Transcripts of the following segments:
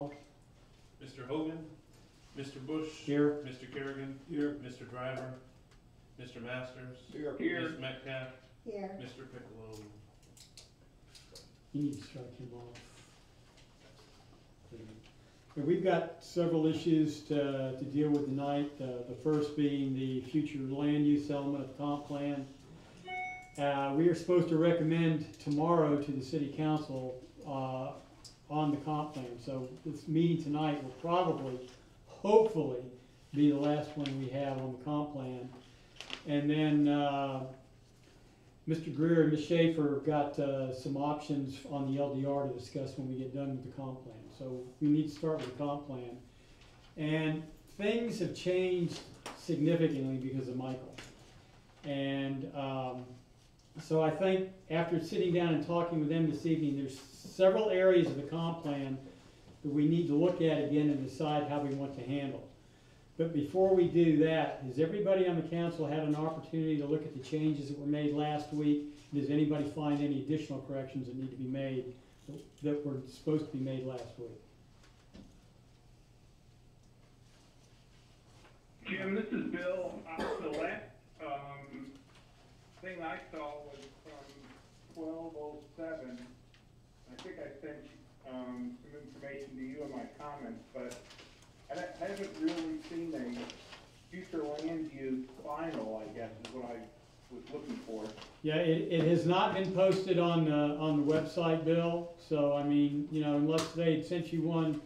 Mr. Hogan, Mr. Bush. Here. Mr. Kerrigan. Here. Mr. Driver, Mr. Masters. Here. Ms. Metcalf, Here. Mr. Piccolo. You need to strike him off. And we've got several issues to deal with tonight. The first being the future land use element of the comp plan. We are supposed to recommend tomorrow to the city council on the comp plan. So this meeting tonight will probably, hopefully, be the last one we have on the comp plan. And then Mr. Greer and Ms. Schaefer got some options on the LDR to discuss when we get done with the comp plan. So we need to start with the comp plan. And things have changed significantly because of Michael. And so I think after sitting down and talking with them this evening, there's several areas of the comp plan that we need to look at again and decide how we want to handle. But before we do that, has everybody on the council had an opportunity to look at the changes that were made last week? Does anybody find any additional corrections that need to be made that were supposed to be made last week? Jim, this is Bill. The last thing I saw was from 12:07. I think I sent some information to you in my comments, but I haven't really seen a future land use final, I guess, is what I was looking for. Yeah, it has not been posted on the website, Bill. So, I mean, you know, unless they had sent you one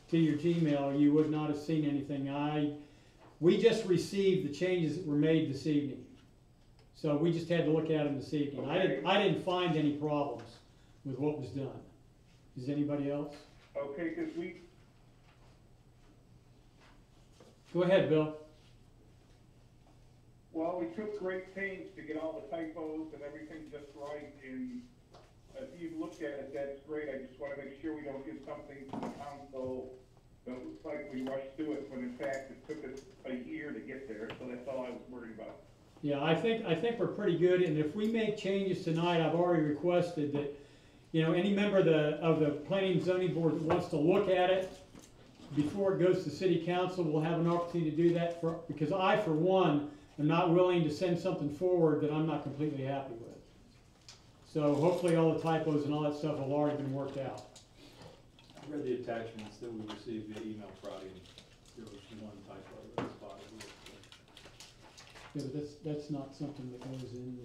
to your Gmail, you would not have seen anything. We just received the changes that were made this evening. So we just had to look at them this evening. Okay. I didn't find any problems with what was done. Does anybody else? Okay, because Go ahead, Bill. well, we took great pains to get all the typos and everything just right, and if you've looked at it, that's great. I just want to make sure we don't give something to the council that looks like we rushed through it, when in fact it took us a year to get there, so that's all I was worried about. Yeah, I think we're pretty good, and if we make changes tonight, I've already requested that, you know, any member of the planning and zoning board that wants to look at it before it goes to city council will have an opportunity to do that, because I, for one, am not willing to send something forward that I'm not completely happy with. So hopefully all the typos and all that stuff have already been worked out. I read the attachments that we received via email Friday, and there was one typo that was spotted. Yeah, but that's not something that goes in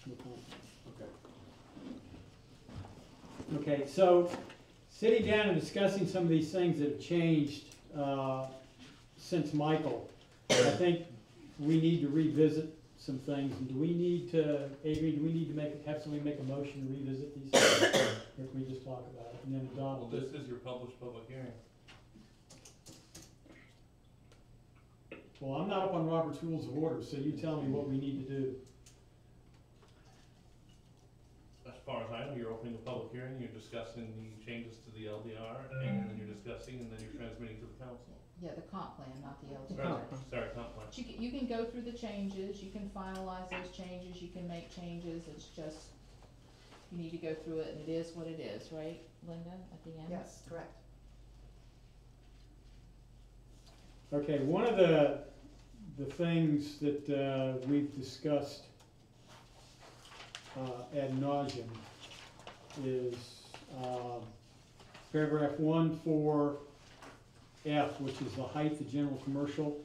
the contract. Okay. Okay, so sitting down and discussing some of these things that have changed since Michael, I think we need to revisit some things. And do we need to, Adrian, do we need to have somebody make a motion to revisit these things? Or can we just talk about it and then adopt Well, it? this is your published public hearing. Well, I'm not up on Robert's Rules of Order, so you tell me what we need to do. As far as I know, you're opening a public hearing, you're discussing the changes to the LDR, and then you're discussing, and then you're transmitting to the council. Yeah, the comp plan, not the LDR. Sorry, comp plan. You can go through the changes, you can finalize those changes, you can make changes, it's just, you need to go through it, and it is what it is, right, Linda, at the end? Yes, correct. Okay, one of the things that we've discussed ad nauseum is paragraph 1(4)(f), which is the height of general commercial.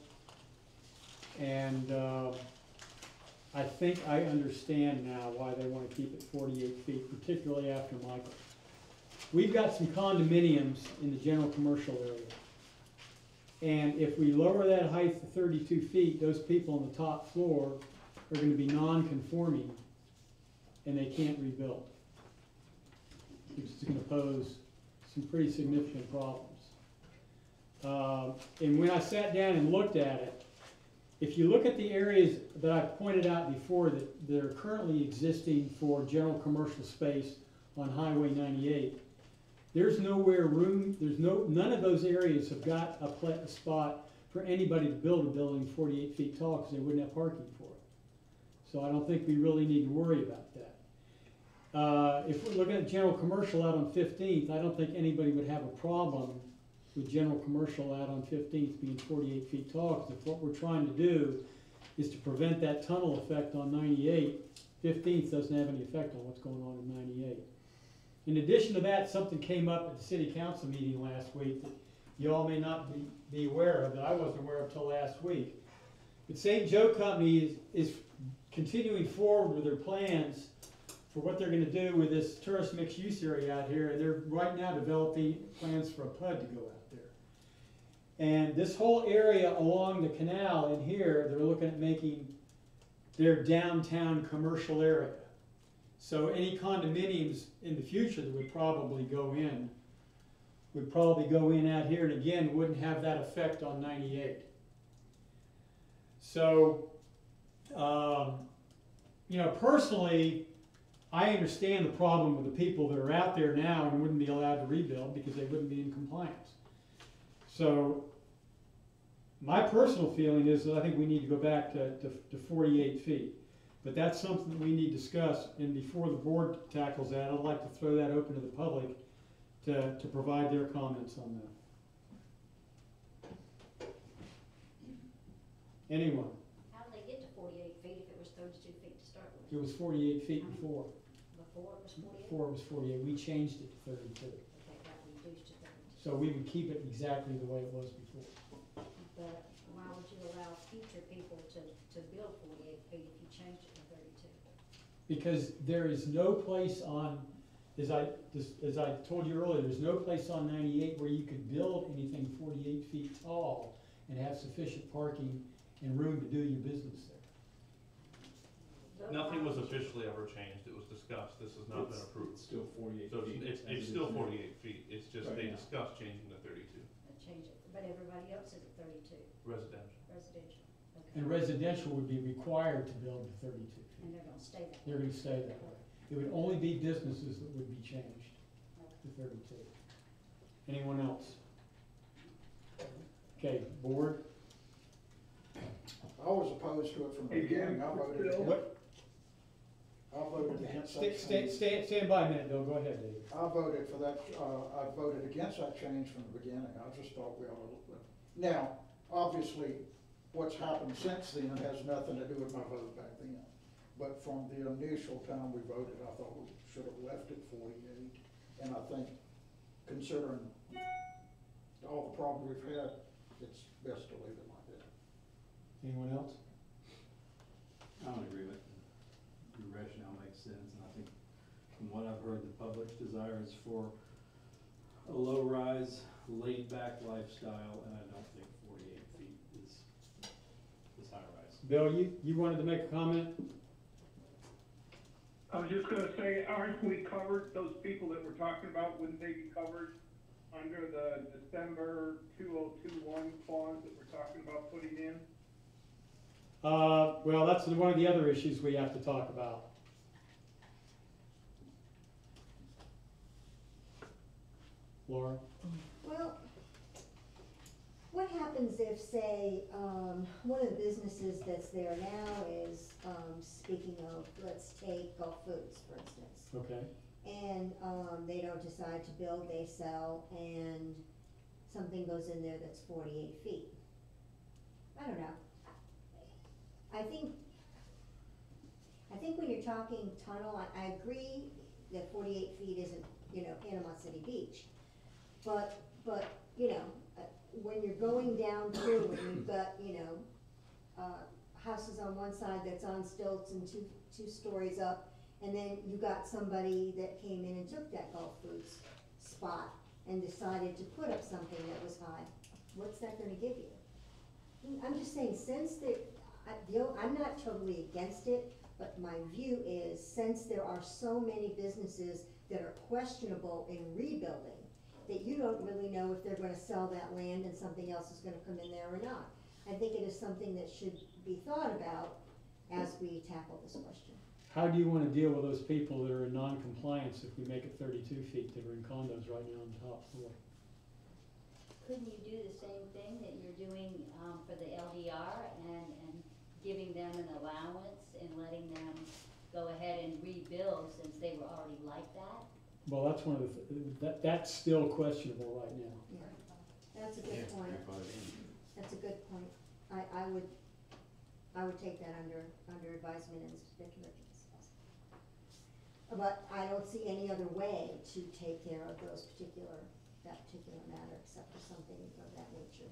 And I think I understand now why they want to keep it 48 feet, particularly after Michael. We've got some condominiums in the general commercial area. And if we lower that height to 32 feet, those people on the top floor are going to be non-conforming and they can't rebuild. Which is going to pose some pretty significant problems. And when I sat down and looked at it, if you look at the areas that I pointed out before that are currently existing for general commercial space on Highway 98, there's nowhere room, none of those areas have got a spot for anybody to build a building 48 feet tall because they wouldn't have parking for it. So I don't think we really need to worry about that. If we're looking at general commercial out on 15th, I don't think anybody would have a problem with general commercial out on 15th being 48 feet tall, because if what we're trying to do is to prevent that tunnel effect on 98, 15th doesn't have any effect on what's going on in 98. In addition to that, something came up at the city council meeting last week that you all may not be aware of, that I wasn't aware of till last week. But St. Joe Company is continuing forward with their plans for what they're gonna do with this tourist mixed use area out here, and they're right now developing plans for a PUD to go out there. And this whole area along the canal in here, they're looking at making their downtown commercial area. So any condominiums in the future that would probably go in out here, and again, wouldn't have that effect on 98. So, you know, personally, I understand the problem with the people that are out there now and wouldn't be allowed to rebuild because they wouldn't be in compliance. So, my personal feeling is that I think we need to go back to 48 feet. But that's something that we need to discuss, and before the board tackles that, I'd like to throw that open to the public to provide their comments on that. Anyone? How did they get to 48 feet if it was 32 feet to start with? It was 48 feet before. Before it was 48? Before it was 48. We changed it to 32. Okay, got reduced to 32. So we would keep it exactly the way it was before. But why would you allow future people to build 48 feet if you changed it to 32? Because there is no place on, as I told you earlier, there's no place on 98 where you could build anything 48 feet tall and have sufficient parking and room to do your business there. But Nothing why was would you- officially ever changed, it was discussed, this has not been approved. It's still 48 So feet. it's as it still is now. 48 feet, it's just Right they now. discussed changing to 32, Change it, but everybody else is at 32, residential. residential. Okay. And residential would be required to build to 32 feet. And they're gonna stay that They're way. gonna stay that way. It would only be businesses that would be changed to 32. Anyone else? Okay, board? I was opposed to it from the Hey, Jim, beginning. I voted Bill? against, What? I voted against that Stand by a minute, Bill, go ahead, David. I voted for that, I voted against that change from the beginning. I just thought we ought to. Now, obviously, what's happened since then has nothing to do with my vote back then. But from the initial time we voted, I thought we should have left it 48. And I think, considering all the problems we've had, it's best to leave it like that. Anyone else? I'm in agreement. Your rationale makes sense, and I think from what I've heard, the public's desire is for a low-rise, laid-back lifestyle, and I don't think 48 feet is high-rise. Bill, you wanted to make a comment? I was just gonna say, aren't we covered, those people that we're talking about, wouldn't they be covered under the December 2021 clause that we're talking about putting in? Well, that's one of the other issues we have to talk about. Laura? Well, what happens if, say, one of the businesses that's there now is, speaking of, let's take Gulf Foods, for instance. Okay. And, they don't decide to build, they sell, and something goes in there that's 48 feet. I don't know. I think when you're talking tunnel, I agree that 48 feet isn't, Panama City Beach. But, you know, when you're going down through and you've got, houses on one side that's on stilts and two stories up, and then you got somebody that came in and took that Gulf Foods spot and decided to put up something that was high, what's that gonna give you? I'm just saying, since I'm not totally against it, but my view is, since there are so many businesses that are questionable in rebuilding, that you don't really know if they're gonna sell that land and something else is gonna come in there or not. I think it is something that should be thought about as we tackle this question. How do you want to deal with those people that are in non-compliance if we make it 32 feet that are in condos right now on the top floor? Couldn't you do the same thing that you're doing, for the LDR and giving them an allowance and letting them go ahead and rebuild since they were already like that? Well, that's one of the, that's still questionable right now. That's a good point. That's a good point. I would take that under advisement and speculative. But I don't see any other way to take care of that particular matter except for something of that nature.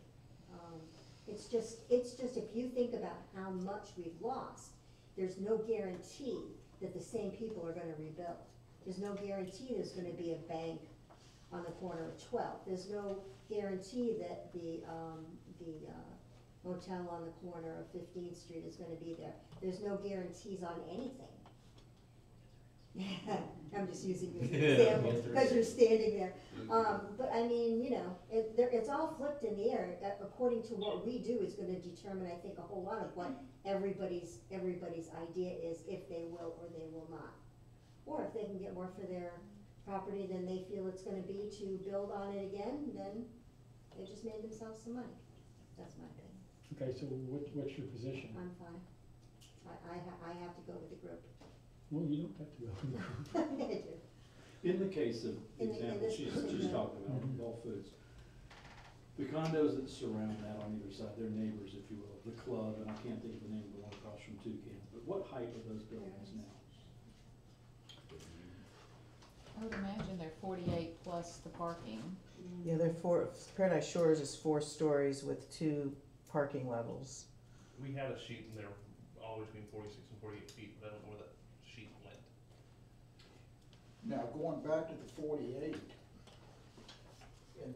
It's just if you think about how much we've lost, there's no guarantee that the same people are gonna rebuild. There's no guarantee there's gonna be a bank on the corner of 12th. There's no guarantee that the motel on the corner of 15th Street is gonna be there. There's no guarantees on anything. I'm just using you as an example, because you're standing there. But I mean, you know, it's all flipped in the air. According to what we do is gonna determine, I think, a whole lot of what everybody's idea is, if they will or they will not. Or if they can get more for their property than they feel it's gonna be to build on it again, then they just made themselves some money. That's my opinion. Okay, so what's your position? I'm fine. I have to go with the group. Well, you don't have to go. I do. In the case of the In example this she's particular- talking about, Mhm. Gulf Foods, the condos that surround that on either side, they're neighbors, if you will, the club, and I can't think of the name of the one across from Toucan, but what height are those buildings now? I would imagine they're 48 plus the parking. Yeah, Paradise Shores is 4 stories with 2 parking levels. We had a sheet in there all between 46 and 48 feet, but I don't know where that sheet went. Now, going back to the 48, and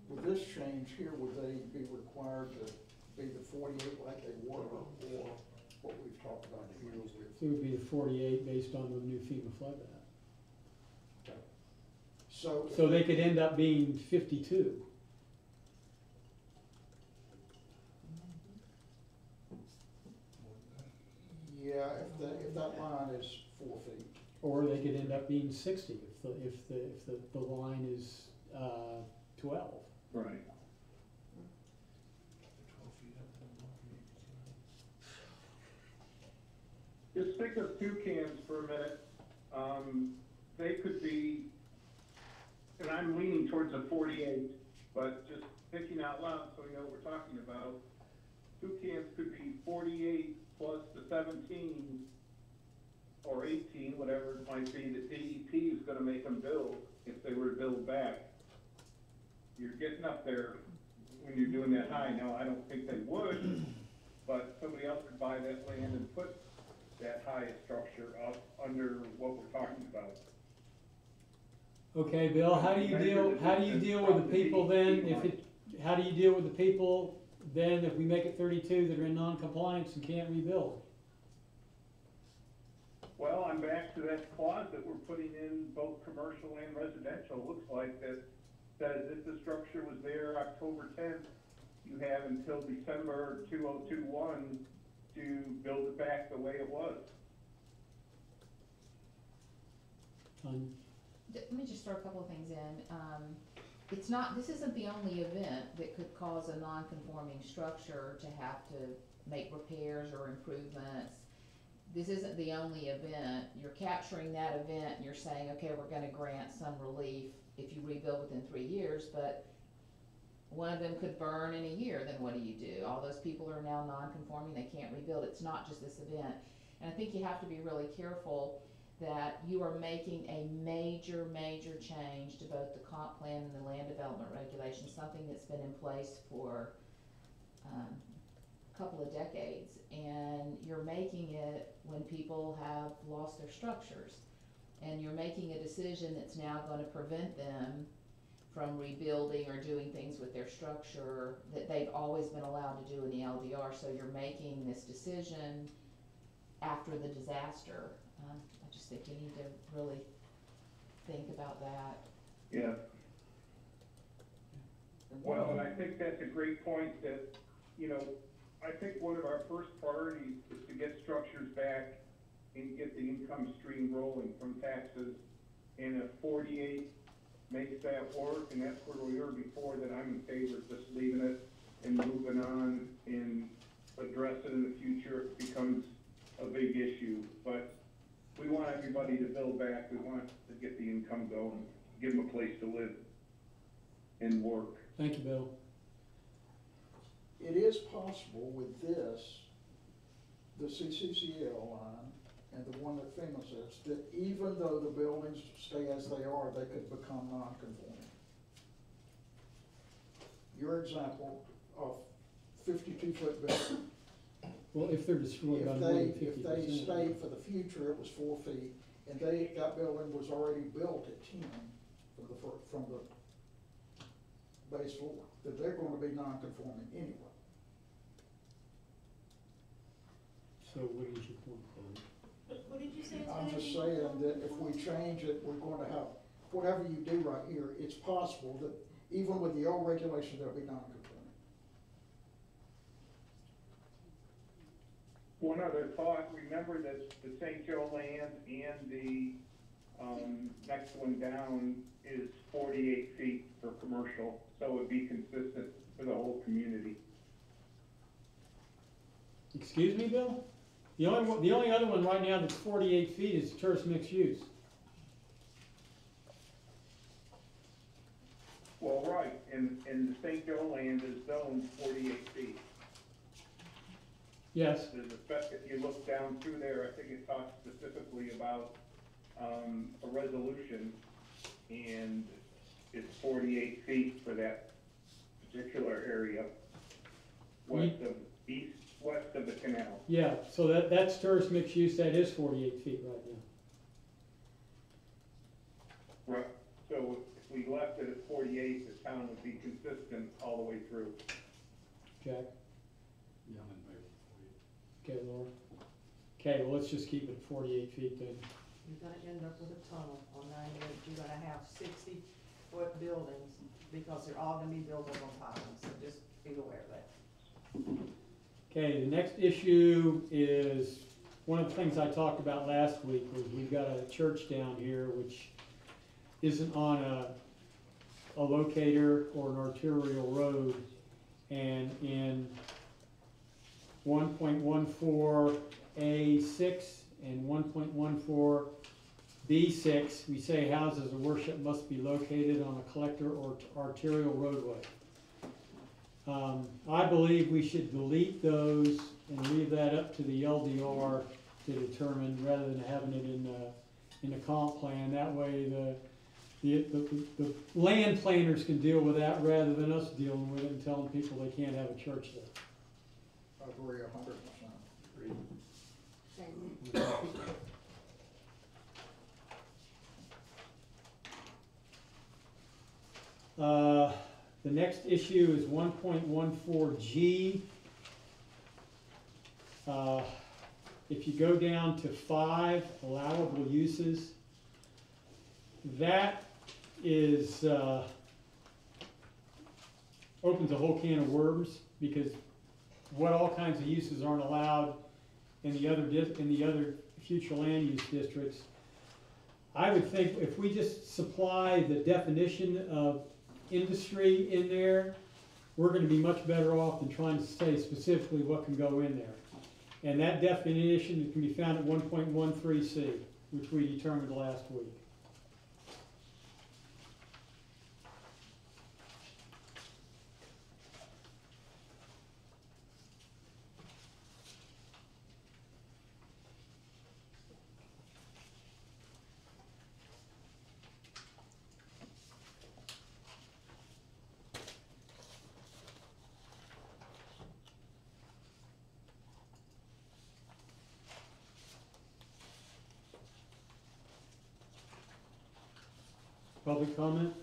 with this change here, would they be required to be the 48 like they were, or what we've talked about here with? It would be the 48 based on the new FEMA flood map. So they could end up being 52. Yeah, if that line is 4 feet. Or they could end up being 60 if the line is 12. Right. 12 feet up. Just think of toucans for a minute. They could be, and I'm leaning towards a 48, but just thinking out loud so we know what we're talking about. Toucans could be 48 plus the 17 or 18, whatever it might be, that DEP is gonna make them build if they were to build back. You're getting up there when you're doing that high. Now, I don't think they would, but somebody else could buy that land and put that highest structure up under what we're talking about. Okay, Bill, how do you deal with the people then how do you deal with the people then if we make it 32 that are in non-compliance and can't rebuild? Well, I'm back to that clause that we're putting in both commercial and residential, looks like, that says if the structure was there October 10th, you have until December 2021 to build it back the way it was. Let me just throw a couple of things in. This isn't the only event that could cause a non-conforming structure to have to make repairs or improvements. This isn't the only event. You're capturing that event and you're saying, okay, we're gonna grant some relief if you rebuild within 3 years, but one of them could burn in a year, then what do? All those people are now non-conforming, they can't rebuild. It's not just this event. And I think you have to be really careful that you are making a major, major change to both the comp plan and the land development regulations, something that's been in place for a couple of decades. And you're making it when people have lost their structures. And you're making a decision that's now gonna prevent them from rebuilding or doing things with their structure that they've always been allowed to do in the LDR. So you're making this decision after the disaster. I just think you need to really think about that. Yeah. Well, and I think that's a great point that, I think one of our first priorities is to get structures back and get the income stream rolling from taxes. And if 48 makes that work, and that's where we were before, that I'm in favor of just leaving it and moving on and address it in the future if it becomes a big issue. But we want everybody to build back. We want to get the income going, give them a place to live. and work. Thank you, Bill. It is possible with this, the CCCL line and the one that FEMA says, that even though the buildings stay as they are, they could become non-conforming. Your example of 52-foot building, Well, if they're destroyed by more than 50%. if they stayed for the future, it was 4 feet, and that building was already built at 10 from the base floor, that they're gonna be non-conforming anyway. So what is your point, Chloe? What did you say? it's I'm gonna just be? saying that if we change it, we're going to have, whatever you do right here, it's possible that even with the old regulation, they'll be non-conforming. One other thought, remember that the St. Joe land and the, next one down is 48 feet for commercial, so it would be consistent for the whole community. Excuse me, Bill? The only other one right now that's 48 feet is tourist mixed use. Well, right, and the St. Joe land is zoned 48 feet. Yes, There's if you look down through there, I think it talks specifically about, a resolution, and it's 48 feet for that particular area, west of the canal. yeah, so that's tourist mixed use, that is 48 feet right now. Right, so if we left it at 48, the town would be consistent all the way through. Jack? Yeah, I'm in favor for you. Okay, Laura? Okay, well, let's just keep it at 48 feet then. You're gonna end up with a tunnel on 98, you're gonna have 60-foot buildings, because they're all gonna be built up on pylons, so just be aware of that. Okay, the next issue is, one of the things I talked about last week was we've got a church down here which isn't on a locator or an arterial road, and in 1.14A6 and 1.14B6, we say houses of worship must be located on a collector or arterial roadway. I believe we should delete those and leave that up to the LDR to determine, rather than having it in the comp plan. That way the land planners can deal with that rather than us dealing with it and telling people they can't have a church there. I agree 100%. Same. The next issue is 1.14G. If you go down to 5 allowable uses, that is, opens a whole can of worms, because what all kinds of uses aren't allowed in the other future land use districts. I would think if we just supply the definition of industry in there, we're gonna be much better off than trying to say specifically what can go in there. And that definition can be found at 1.13C, which we determined last week. Public comment?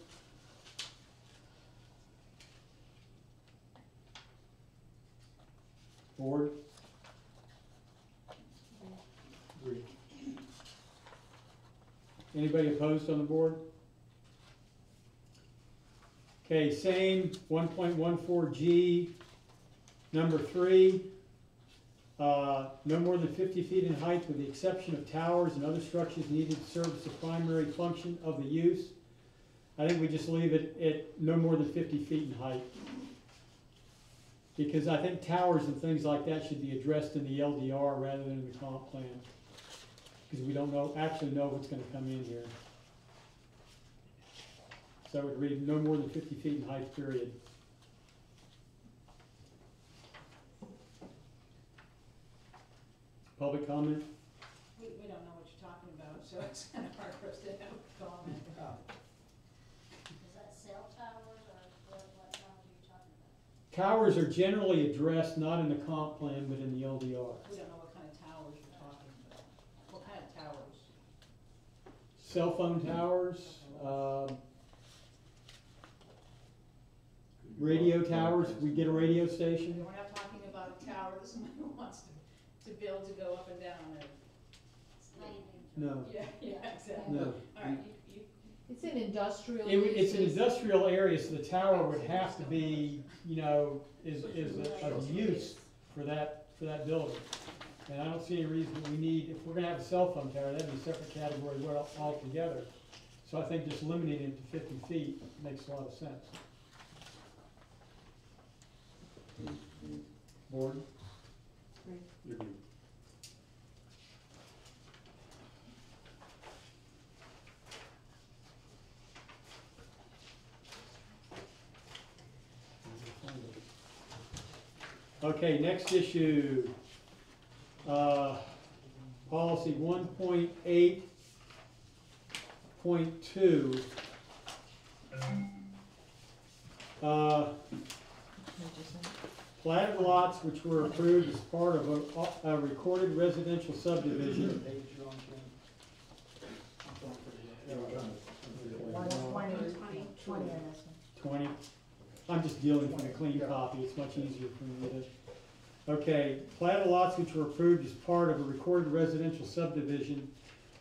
Board? Agree. Anybody opposed on the board? Okay, same 1.14G, number 3. No more than 50 feet in height with the exception of towers and other structures needed to service the primary function of the use. I think we just leave it at no more than 50 feet in height. Because I think towers and things like that should be addressed in the LDR rather than in the comp plan. Because we don't actually know what's gonna come in here. So it would read no more than 50 feet in height, period. Public comment? We don't know what you're talking about, so it's kind of hard for us to have a comment. Is that cell towers or what towers are you talking about? Towers are generally addressed not in the comp plan, but in the LDR. We don't know what kind of towers you're talking about. What kind of towers? Cell phone towers, radio towers, we get a radio station. We're not talking about a tower that someone wants to build to go up and down a. No, Yeah, exactly. no. All right, you, It's an industrial It's an uses. industrial area, so the tower would have to be, you know, is of use for that building. And I don't see any reason we need, if we're gonna have a cell phone tower, that'd be a separate category altogether. So I think just limiting it to 50 feet makes a lot of sense. Board? You're good. Okay, next issue. Policy 1.8.2. Platted lots which were approved as part of a recorded residential subdivision. Page you're on, Ken. 20 on this one. 20. I'm just dealing with a clean copy, it's much easier for me to. Okay, platted lots which were approved as part of a recorded residential subdivision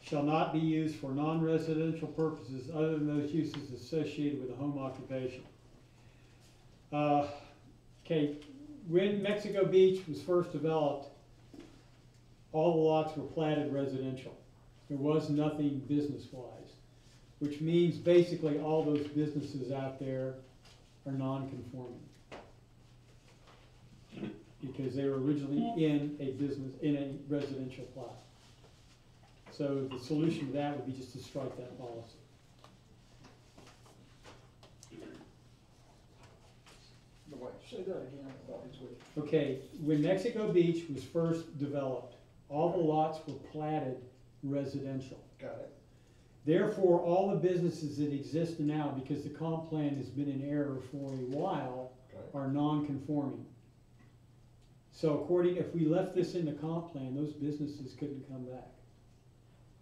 shall not be used for non-residential purposes other than those uses associated with a home occupation. Okay, when Mexico Beach was first developed, all the lots were platted residential. There was nothing business-wise, which means basically all those businesses out there are non-conforming. Because they were originally in a residential plat. So the solution to that would be just to strike that policy. The way, say that again, I thought it's with. Okay, when Mexico Beach was first developed, all the lots were platted residential. Got it. Therefore, all the businesses that exist now, because the comp plan has been in error for a while, Okay. are non-conforming. So if we left this in the comp plan, those businesses couldn't come back.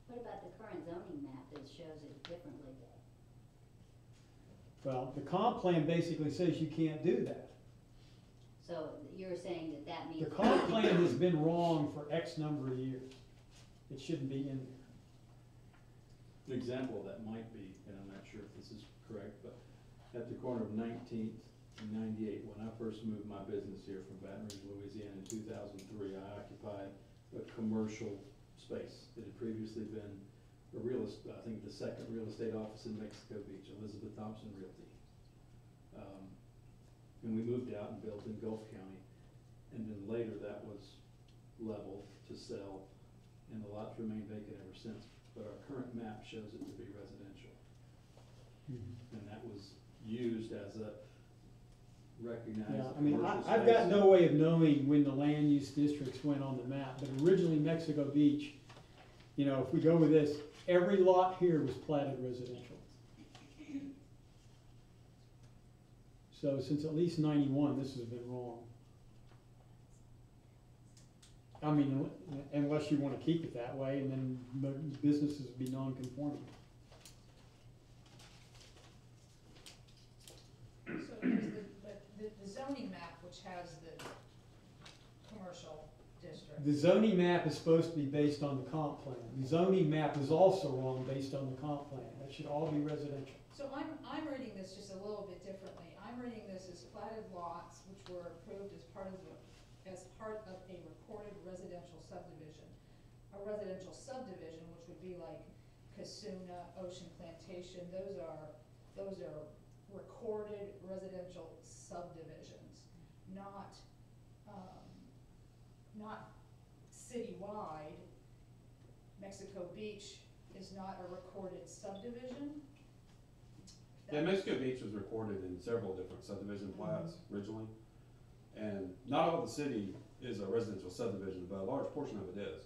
What about the current zoning map that shows it differently though? Well, the comp plan basically says you can't do that. So you're saying that that means. The comp plan has been wrong for X number of years. It shouldn't be in there. An example of that might be, and I'm not sure if this is correct, but at the corner of 19th and 98, when I first moved my business here from Baton Rouge, Louisiana in 2003, I occupied a commercial space. It had previously been I think the second real estate office in Mexico Beach, Elizabeth Thompson Realty. And we moved out and built in Gulf County. And then later that was leveled to sell, and the lots remained vacant ever since. But our current map shows it to be residential. And that was used as a recognized Yeah, I mean, commercial I've got space. no way of knowing when the land use districts went on the map, but originally Mexico Beach, you know, if we go with this, every lot here was platted residential. So since at least 91, this has been wrong. I mean, unless you wanna keep it that way, and then businesses would be non-conforming. so is the zoning map, which has the commercial district. The zoning map is supposed to be based on the comp plan. The zoning map is also wrong based on the comp plan. That should all be residential. So I'm reading this just a little bit differently. I'm reading this as platted lots which were approved as part of a recorded residential subdivision. A residential subdivision, which would be like Casuna, Ocean Plantation, those are recorded residential subdivisions, not citywide. Mexico Beach is not a recorded subdivision. Yeah, Mexico Beach was recorded in several different subdivision plats originally. And not all the city is a residential subdivision, but a large portion of it is.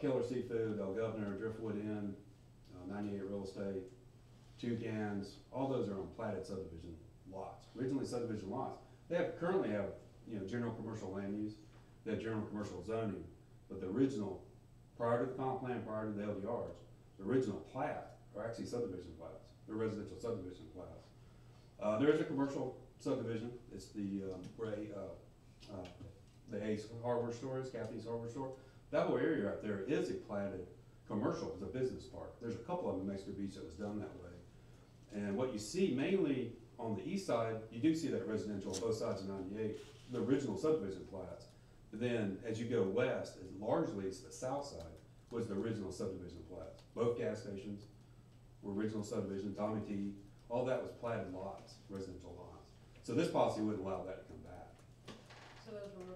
Killer Seafood, El Governor, Driftwood Inn, 98 Real Estate, Toucans, all those are on platted subdivision lots, originally subdivision lots. They currently have, general commercial land use, they have general commercial zoning, but the original, prior to the comp plan, prior to the LDRs, the original plat are actually subdivision plats, they're residential subdivision plats. There is a commercial subdivision, it's the, the Ace Hardware Store is, Kathy's Hardware Store. That whole area right there is a platted commercial, it's a business park. There's a couple of them in Mexico Beach that was done that way. And what you see mainly on the east side, you do see that residential on both sides of 98, the original subdivision plats. But then as you go west, largely it's the south side was the original subdivision plats. Both gas stations were original subdivision, Tommy T, all that was platted lots, residential lots. So this policy wouldn't allow that to come back. So those were,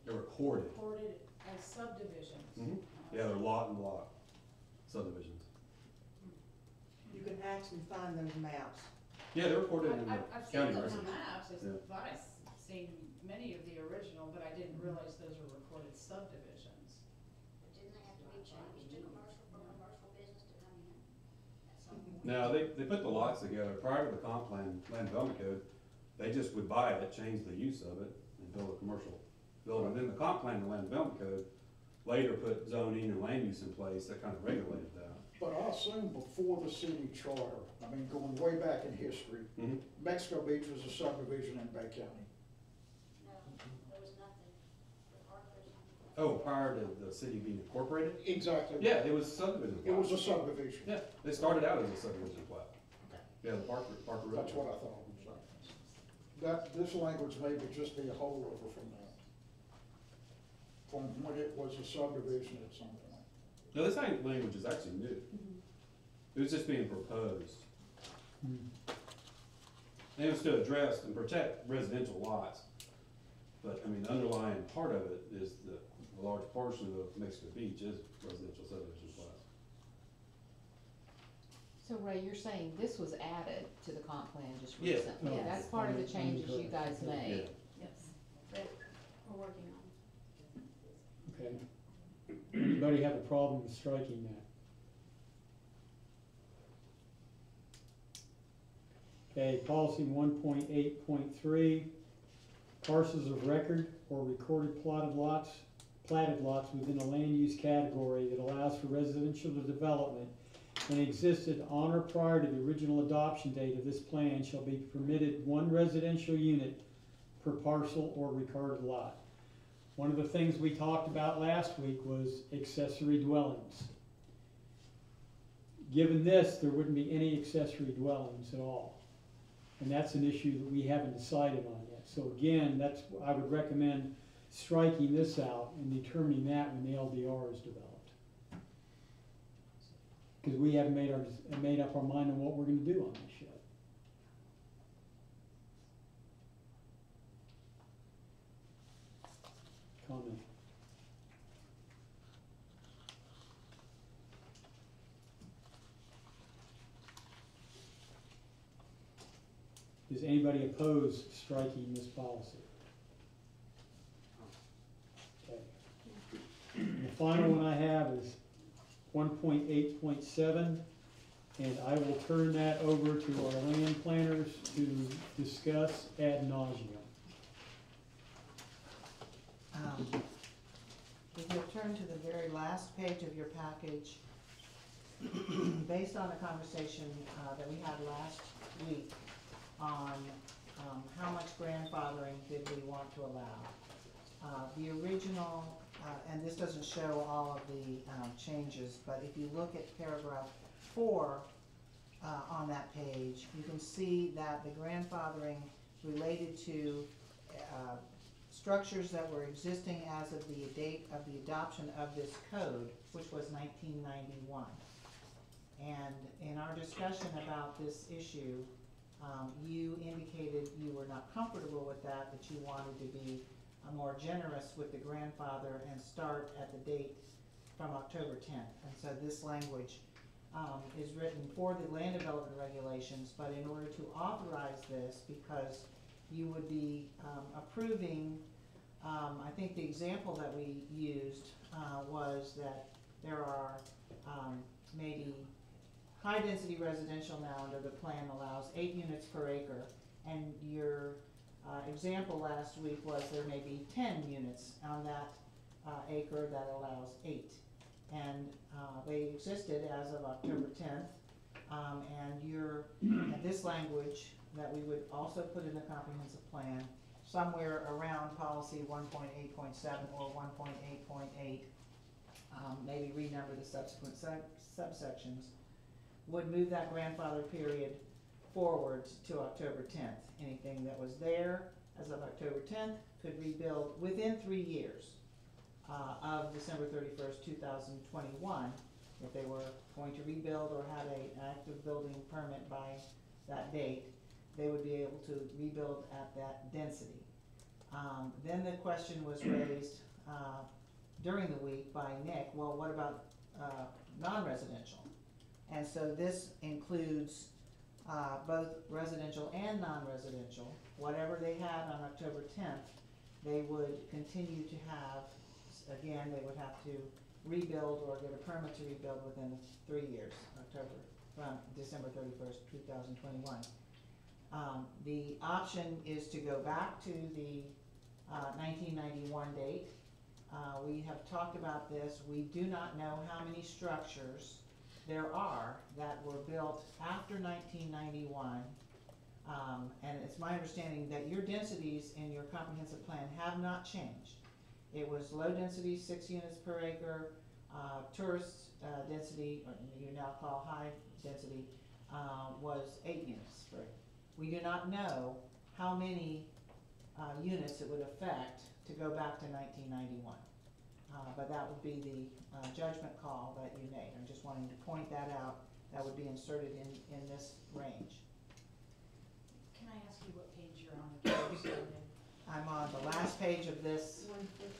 They're recorded. recorded as subdivisions. Mhm. Yeah, they're lot and lot subdivisions. You can actually find those maps. Yeah, they're recorded in the I've seen county those records. maps, Yeah. thought I've seen many of the original, but I didn't realize those were recorded subdivisions. But didn't they have to be changed to commercial, for commercial business to come in at some point? No, they put the lots together prior to the comp plan, land development code. They just would buy it, change the use of it, and build a commercial building. Then the comp plan and land development code later put zoning and land use in place that kind of regulated that. But I assume before the city charter, I mean, going way back in history, Mhm. Mexico Beach was a subdivision in Bay County. No, there was nothing for Parker's. Oh, prior to the city being incorporated? Exactly. Yeah, it was subdivision. It was a plat. subdivision. Yeah, they started out as a subdivision plat. Okay. Yeah, the Parker Road. That's what I thought. So, this language may just be a holdover from that. From when it was a subdivision at some point. No, this language is actually new. It was just being proposed. Hmm. And it was to address and protect residential lots. But, I mean, the underlying part of it is the large portion of Mexico Beach is residential subdivision plats. So Ray, you're saying this was added to the comp plan just Yeah. recently? Yeah. That's part of the changes you guys made? Yes, that we're working on. Okay. Anybody have a problem with striking that? Okay, policy 1.8.3, parcels of record or recorded platted lots within a land use category that allows for residential development and existed on or prior to the original adoption date of this plan shall be permitted one residential unit per parcel or recorded lot. One of the things we talked about last week was accessory dwellings. Given this, there wouldn't be any accessory dwellings at all. And that's an issue that we haven't decided on yet. So again, I would recommend striking this out and determining that when the LDR is developed. Because we haven't made up our mind on what we're gonna do on this yet. Comment? Does anybody oppose striking this policy? Okay. And the final one I have is 1.8.7, and I will turn that over to our land planners to discuss ad nauseum. If you turn to the very last page of your package, based on the conversation that we had last week on how much grandfathering did we want to allow. The original, and this doesn't show all of the changes, but if you look at paragraph 4 on that page, you can see that the grandfathering related to structures that were existing as of the date of the adoption of this code, which was 1991. And in our discussion about this issue, you indicated you were not comfortable with that you wanted to be more generous with the grandfather and start at the date from October 10th. And so this language is written for the land development regulations, but in order to authorize this, because you would be, approving, I think the example that we used, was that there are, maybe high-density residential now under the plan allows 8 units per acre, and your, example last week was there may be 10 units on that, acre that allows 8. And, they existed as of October 10th, and this language that we would also put in the comprehensive plan, somewhere around policy 1.8.7 or 1.8.8, maybe renumber the subsequent subsections, would move that grandfather period forward to October 10th. Anything that was there as of October 10th could rebuild within 3 years of December 31st, 2021. If they were going to rebuild or had an active building permit by that date, they would be able to rebuild at that density. Then the question was raised during the week by Nick, well, what about non-residential? And so this includes both residential and non-residential. Whatever they had on October 10th, they would continue to have, again, they would have to rebuild or get a permit to rebuild within 3 years, from December 31st, 2021. The option is to go back to the 1991 date. We have talked about this. We do not know how many structures there are that were built after 1991. And it's my understanding that your densities in your comprehensive plan have not changed. It was low density, 6 units per acre, tourist density, or you now call high density, was 8 units per acre. We do not know how many units it would affect to go back to 1991. But that would be the judgment call that you made. I'm just wanting to point that out. That would be inserted in this range. Can I ask you what page you're on the code? I'm on the last page of this.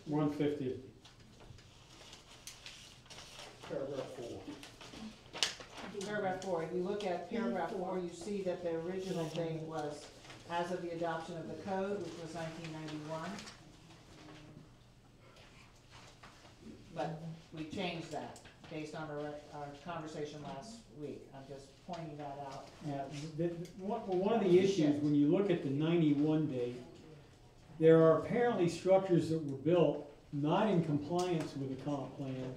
150. Paragraph 4. Paragraph 4, if you look at paragraph 4, you see that the original date was as of the adoption of the code, which was 1991. But we changed that based on our conversation last week. I'm just pointing that out. Yeah, one of the issues, when you look at the 91 date, there are apparently structures that were built not in compliance with the comp plan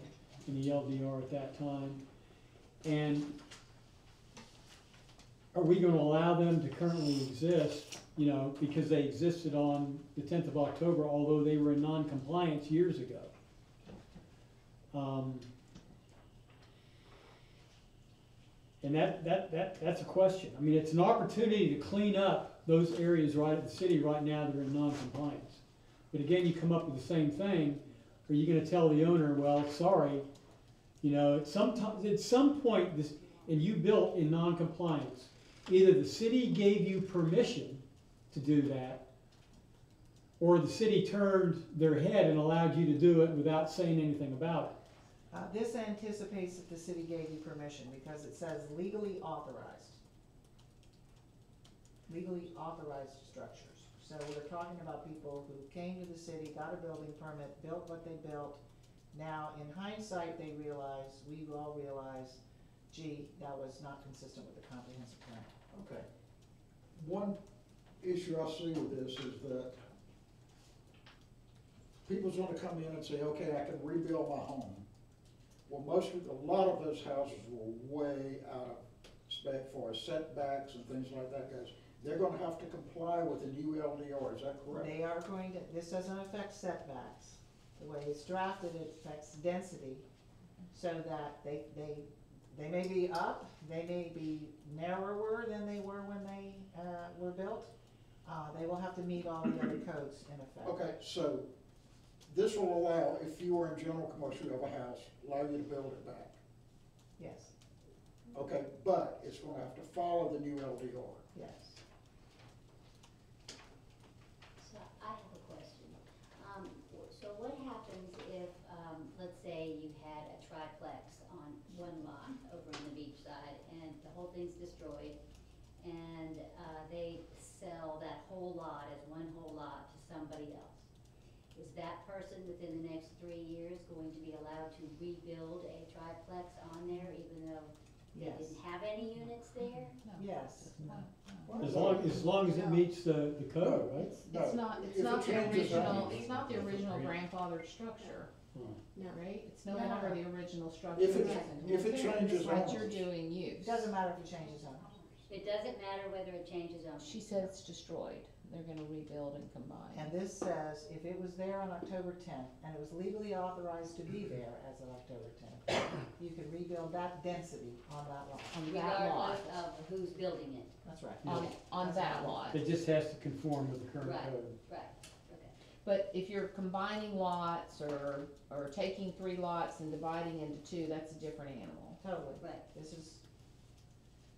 in the LDR at that time. And are we gonna allow them to currently exist, you know, because they existed on the 10th of October, although they were in non-compliance years ago? And that's a question. I mean, it's an opportunity to clean up those areas right at the city right now that are in non-compliance. But again, you come up with the same thing. Are you gonna tell the owner, well, sorry, you know, at some point, this, and you built in non-compliance, either the city gave you permission to do that, or the city turned their head and allowed you to do it without saying anything about it. This anticipates that the city gave you permission because it says legally authorized. Legally authorized structures. So we're talking about people who came to the city, got a building permit, built what they built. Now, in hindsight, we all realize, gee, that was not consistent with the comprehensive plan. Okay. One issue I see with this is that people's gonna come in and say, okay, I can rebuild my home. Well, a lot of those houses were way out of spec for setbacks and things like that, guys. They're gonna have to comply with the new LDR, is that correct? They are going to, this doesn't affect setbacks. The way it's drafted, it affects density, so that they may be up, they may be narrower than they were when they were built. They will have to meet all the other codes in effect. Okay, so this will allow, if you are in general commercial, you have a house, allow you to build it back. Yes, Okay, but it's gonna have to follow the new LDR. yes. So I have a question. So what happens if, let's say you had a triplex on one lot over in the beach as one whole lot to somebody else. Is that person within the next 3 years going to be allowed to rebuild a triplex on there even though they Yes, didn't have any units there? No. yes. No, no. As long as it meets the code, right? It's No, not, if it's it not the changes original, hands. it's not the original grandfathered structure, No. right? It's no No. longer the original structure. If it, It's if it changes what you're owners, doing use. It doesn't matter if it changes owners. It doesn't matter whether it changes owners. She said it's destroyed. They're gonna rebuild and combine. And this says, if it was there on October 10th, and it was legally authorized to be there as of October 10th, you could rebuild that density on that lot. On that lot, Regardless of who's building it. That's right. on that lot. It just has to conform with the current Right. code. Right, okay. But if you're combining lots or taking 3 lots and dividing into 2, that's a different animal. Totally. Right. This is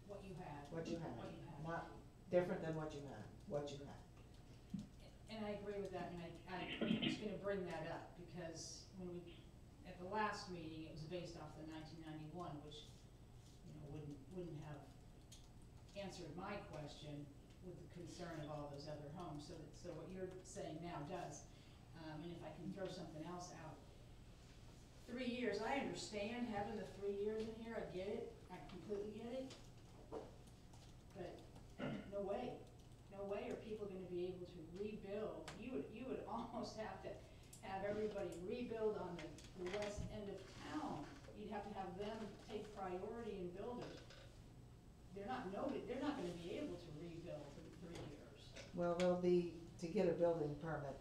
What you had. what you had, What you had. not different than what you had, what you had. And I agree with that, and I was gonna bring that up, because when we, at the last meeting, it was based off the 1991, which, you know, wouldn't have answered my question with the concern of all those other homes, so what you're saying now does. And if I can throw something else out, 3 years, I understand having the 3 years in here, I get it, I completely get it. But no way are people gonna be able to rebuild. You would almost have to have everybody rebuild on the west end of town. You'd have to have them take priority and build it. They're not gonna be able to rebuild in 3 years. Well, they'll be, to get a building permit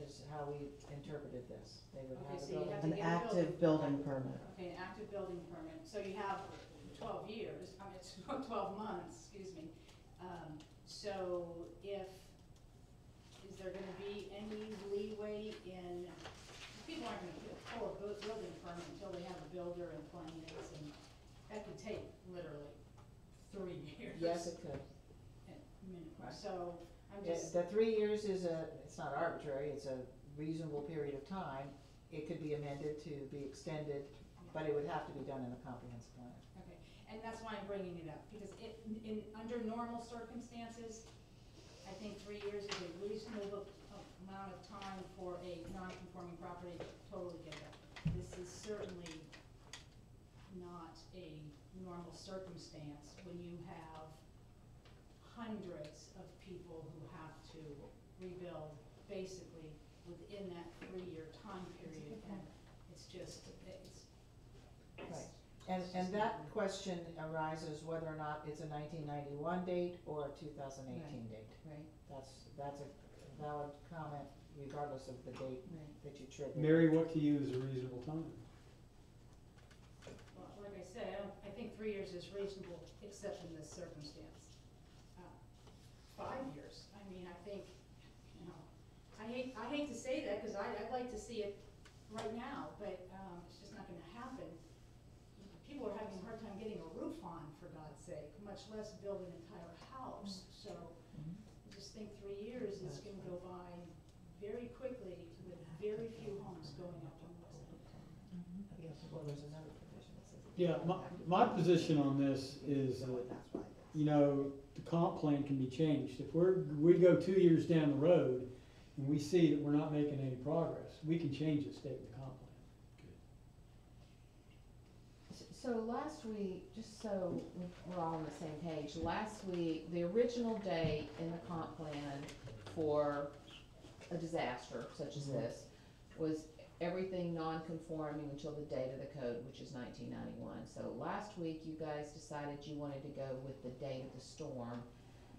is how we interpreted this. They would Okay, have a so you building. have to An get a active building permit. Okay, an active building permit, so you have 12 years, it's 12 months, excuse me. So is there gonna be any leeway in, people aren't gonna pull a building permit until they have a builder and plans, and that could take literally 3 years. Yes, it could. At minimum, Right. so I'm Yeah, just, the 3 years is it's not arbitrary, it's a reasonable period of time. It could be amended to be extended, but it would have to be done in a comprehensive plan. okay, and that's why I'm bringing it up, because under normal circumstances, I think 3 years is a reasonable amount of time for a non-conforming property to totally get up. This is certainly not a normal circumstance when you have hundreds of people who have to rebuild basically within that 3-year time period, and it's just, Right. And that question arises whether or not it's a 1991 date or a 2018 date. Right, That's a valid comment regardless of the date right. that you trigger. Mary, what to you is a reasonable time? well, like I said, I think 3 years is reasonable, except in this circumstance. 5 years, I mean, I think, you know, I hate to say that, because I'd like to see it right now, but, it's just not gonna happen. People are having a hard time getting a roof on, for God's sake, much less build an entire house, so I just think 3 years is gonna go by very quickly with very few homes going up on the west end. Yes, well, there's another provision that says. Yeah, my position on this is that, That's why. you know, the comp plan can be changed. If we go 2 years down the road and we see that we're not making any progress, we can change the state of the comp plan. So last week, just so we're all on the same page, last week, the original date in the comp plan for a disaster such as this was everything non-conforming until the date of the code, which is 1991. So last week, you guys decided you wanted to go with the date of the storm,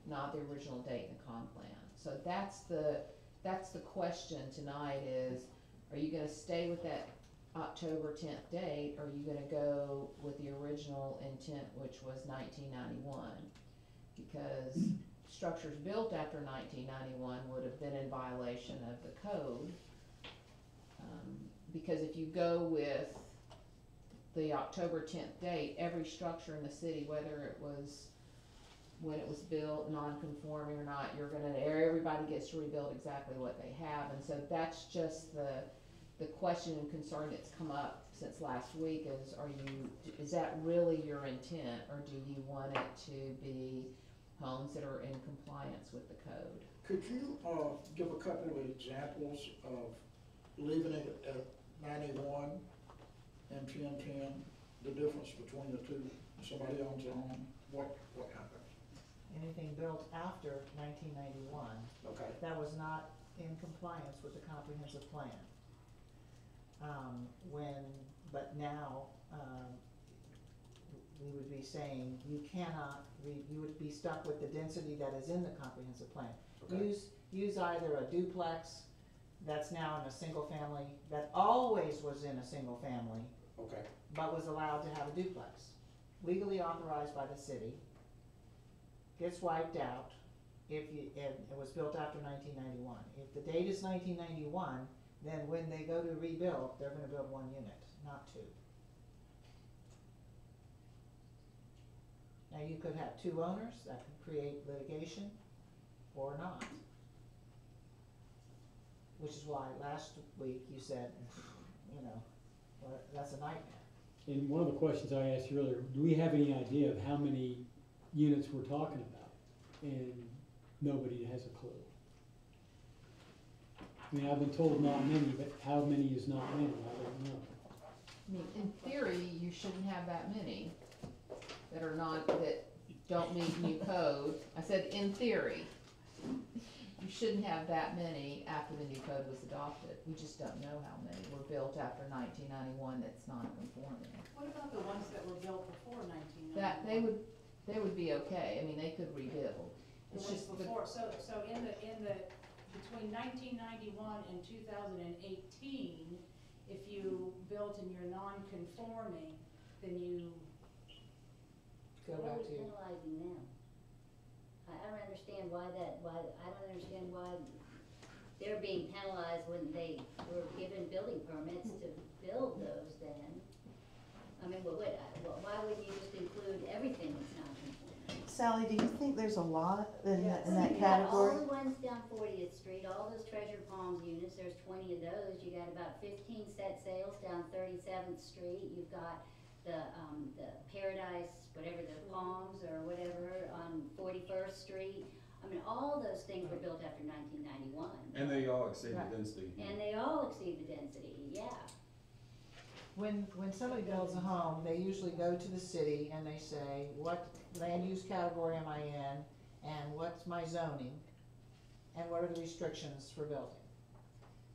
not the original date in the comp plan. So that's the question tonight is, are you gonna stay with that October 10th date, or are you gonna go with the original intent, which was 1991? Because structures built after 1991 would have been in violation of the code. Because if you go with the October 10th date, every structure in the city, whether it was when it was built, non-conforming or not, everybody gets to rebuild exactly what they have. And so that's just the question and concern that's come up since last week is that really your intent, or do you want it to be homes that are in compliance with the code? Could you, give a couple of examples of leaving it at 91 and 1010, the difference between the two? Somebody owns a home, what happens? Anything built after 1991 Okay, that was not in compliance with the comprehensive plan. But now, we would be saying you cannot, you would be stuck with the density that is in the comprehensive plan. Okay. Use either a duplex that's now in a single family, that always was in a single family, okay, but was allowed to have a duplex, legally authorized by the city, gets wiped out if it was built after 1991. If the date is 1991, then when they go to rebuild, they're gonna build one unit, not two. Now, you could have two owners, that could create litigation, or not. Which is why last week you said, you know, well, that's a nightmare. And one of the questions I asked you earlier, do we have any idea of how many units we're talking about? And nobody has a clue. I mean, I've been told not many, but how many is not many, I don't know. I mean, in theory, you shouldn't have that many that are not, that don't meet new code. I said in theory. You shouldn't have that many after the new code was adopted. We just don't know how many were built after 1991 that's non-conforming. What about the ones that were built before 1991? That, they would be okay. I mean, they could rebuild. It's It was just, before, so in the, between 1991 and 2018, if you built and you're non-conforming, then you, Go Why are back we to, penalizing them? I don't understand I don't understand why they're being penalized when they were given building permits to build those then. I mean, why wouldn't you just include everything that's non-conforming? Sally, do you think there's a lot in Yes. that You got category? all the ones down 40th Street, all those Treasure Palms units, there's 20 of those. You got about 15 set sales down 37th Street. You've got the Paradise, whatever, the Palms or whatever on 41st Street. I mean, all those things were built after 1991. And they all exceed Right. the density. And they all exceed the density, yeah. When somebody builds a home, they usually go to the city and they say, what land use category am I in, and what's my zoning, and what are the restrictions for building?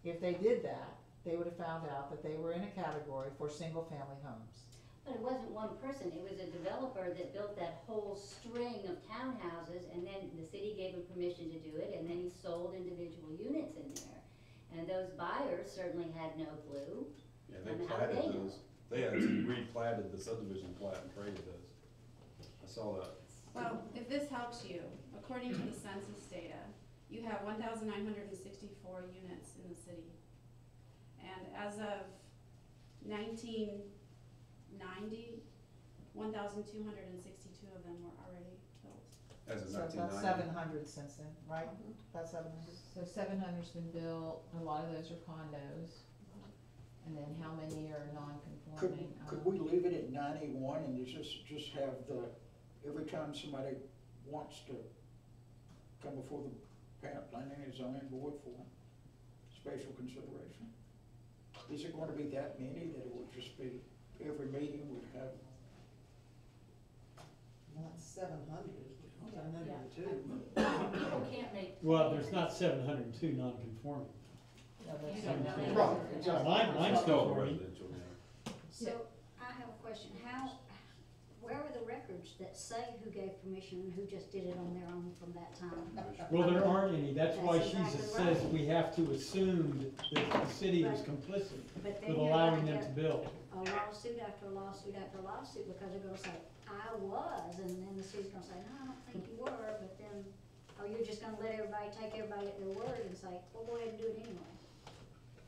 If they did that, they would have found out that they were in a category for single-family homes. But it wasn't one person, it was a developer that built that whole string of townhouses, and then the city gave him permission to do it, and then he sold individual units in there. And those buyers certainly had no clue. Yeah, they And how do they platted know? those, they actually replatted the subdivision plat and created those. I saw that. Well, if this helps you, according to the census data, you have 1,964 units in the city. And as of 1990, 1,262 of them were already built. As of So nineteen about ninety. 700 since then, right? About 700? so 700's been built, a lot of those are condos. And then how many are non-conforming? could we leave it at 91 and you just have every time somebody wants to come before the planning and zoning board for spatial consideration? Is it going to be that many that it would just be, every meeting would have? Not 700. people can't make. Well, there's not 702 non-conforming. No, that's You don't know. 700. Right, exactly. Mine's Still conforming. residential now. So, I have a question, where are the records that say who gave permission and who just did it on their own from that time? Well, there aren't any, that's why That's she exactly says right. we have to assume that the city was Right. complicit But then with you're allowing gonna them to get build. a lawsuit after lawsuit after lawsuit, because they're gonna say, I was, and then the city's gonna say, no, I don't think you were, but then, or you're just gonna let everybody take everybody at their word and say, well, go ahead and do it anyway,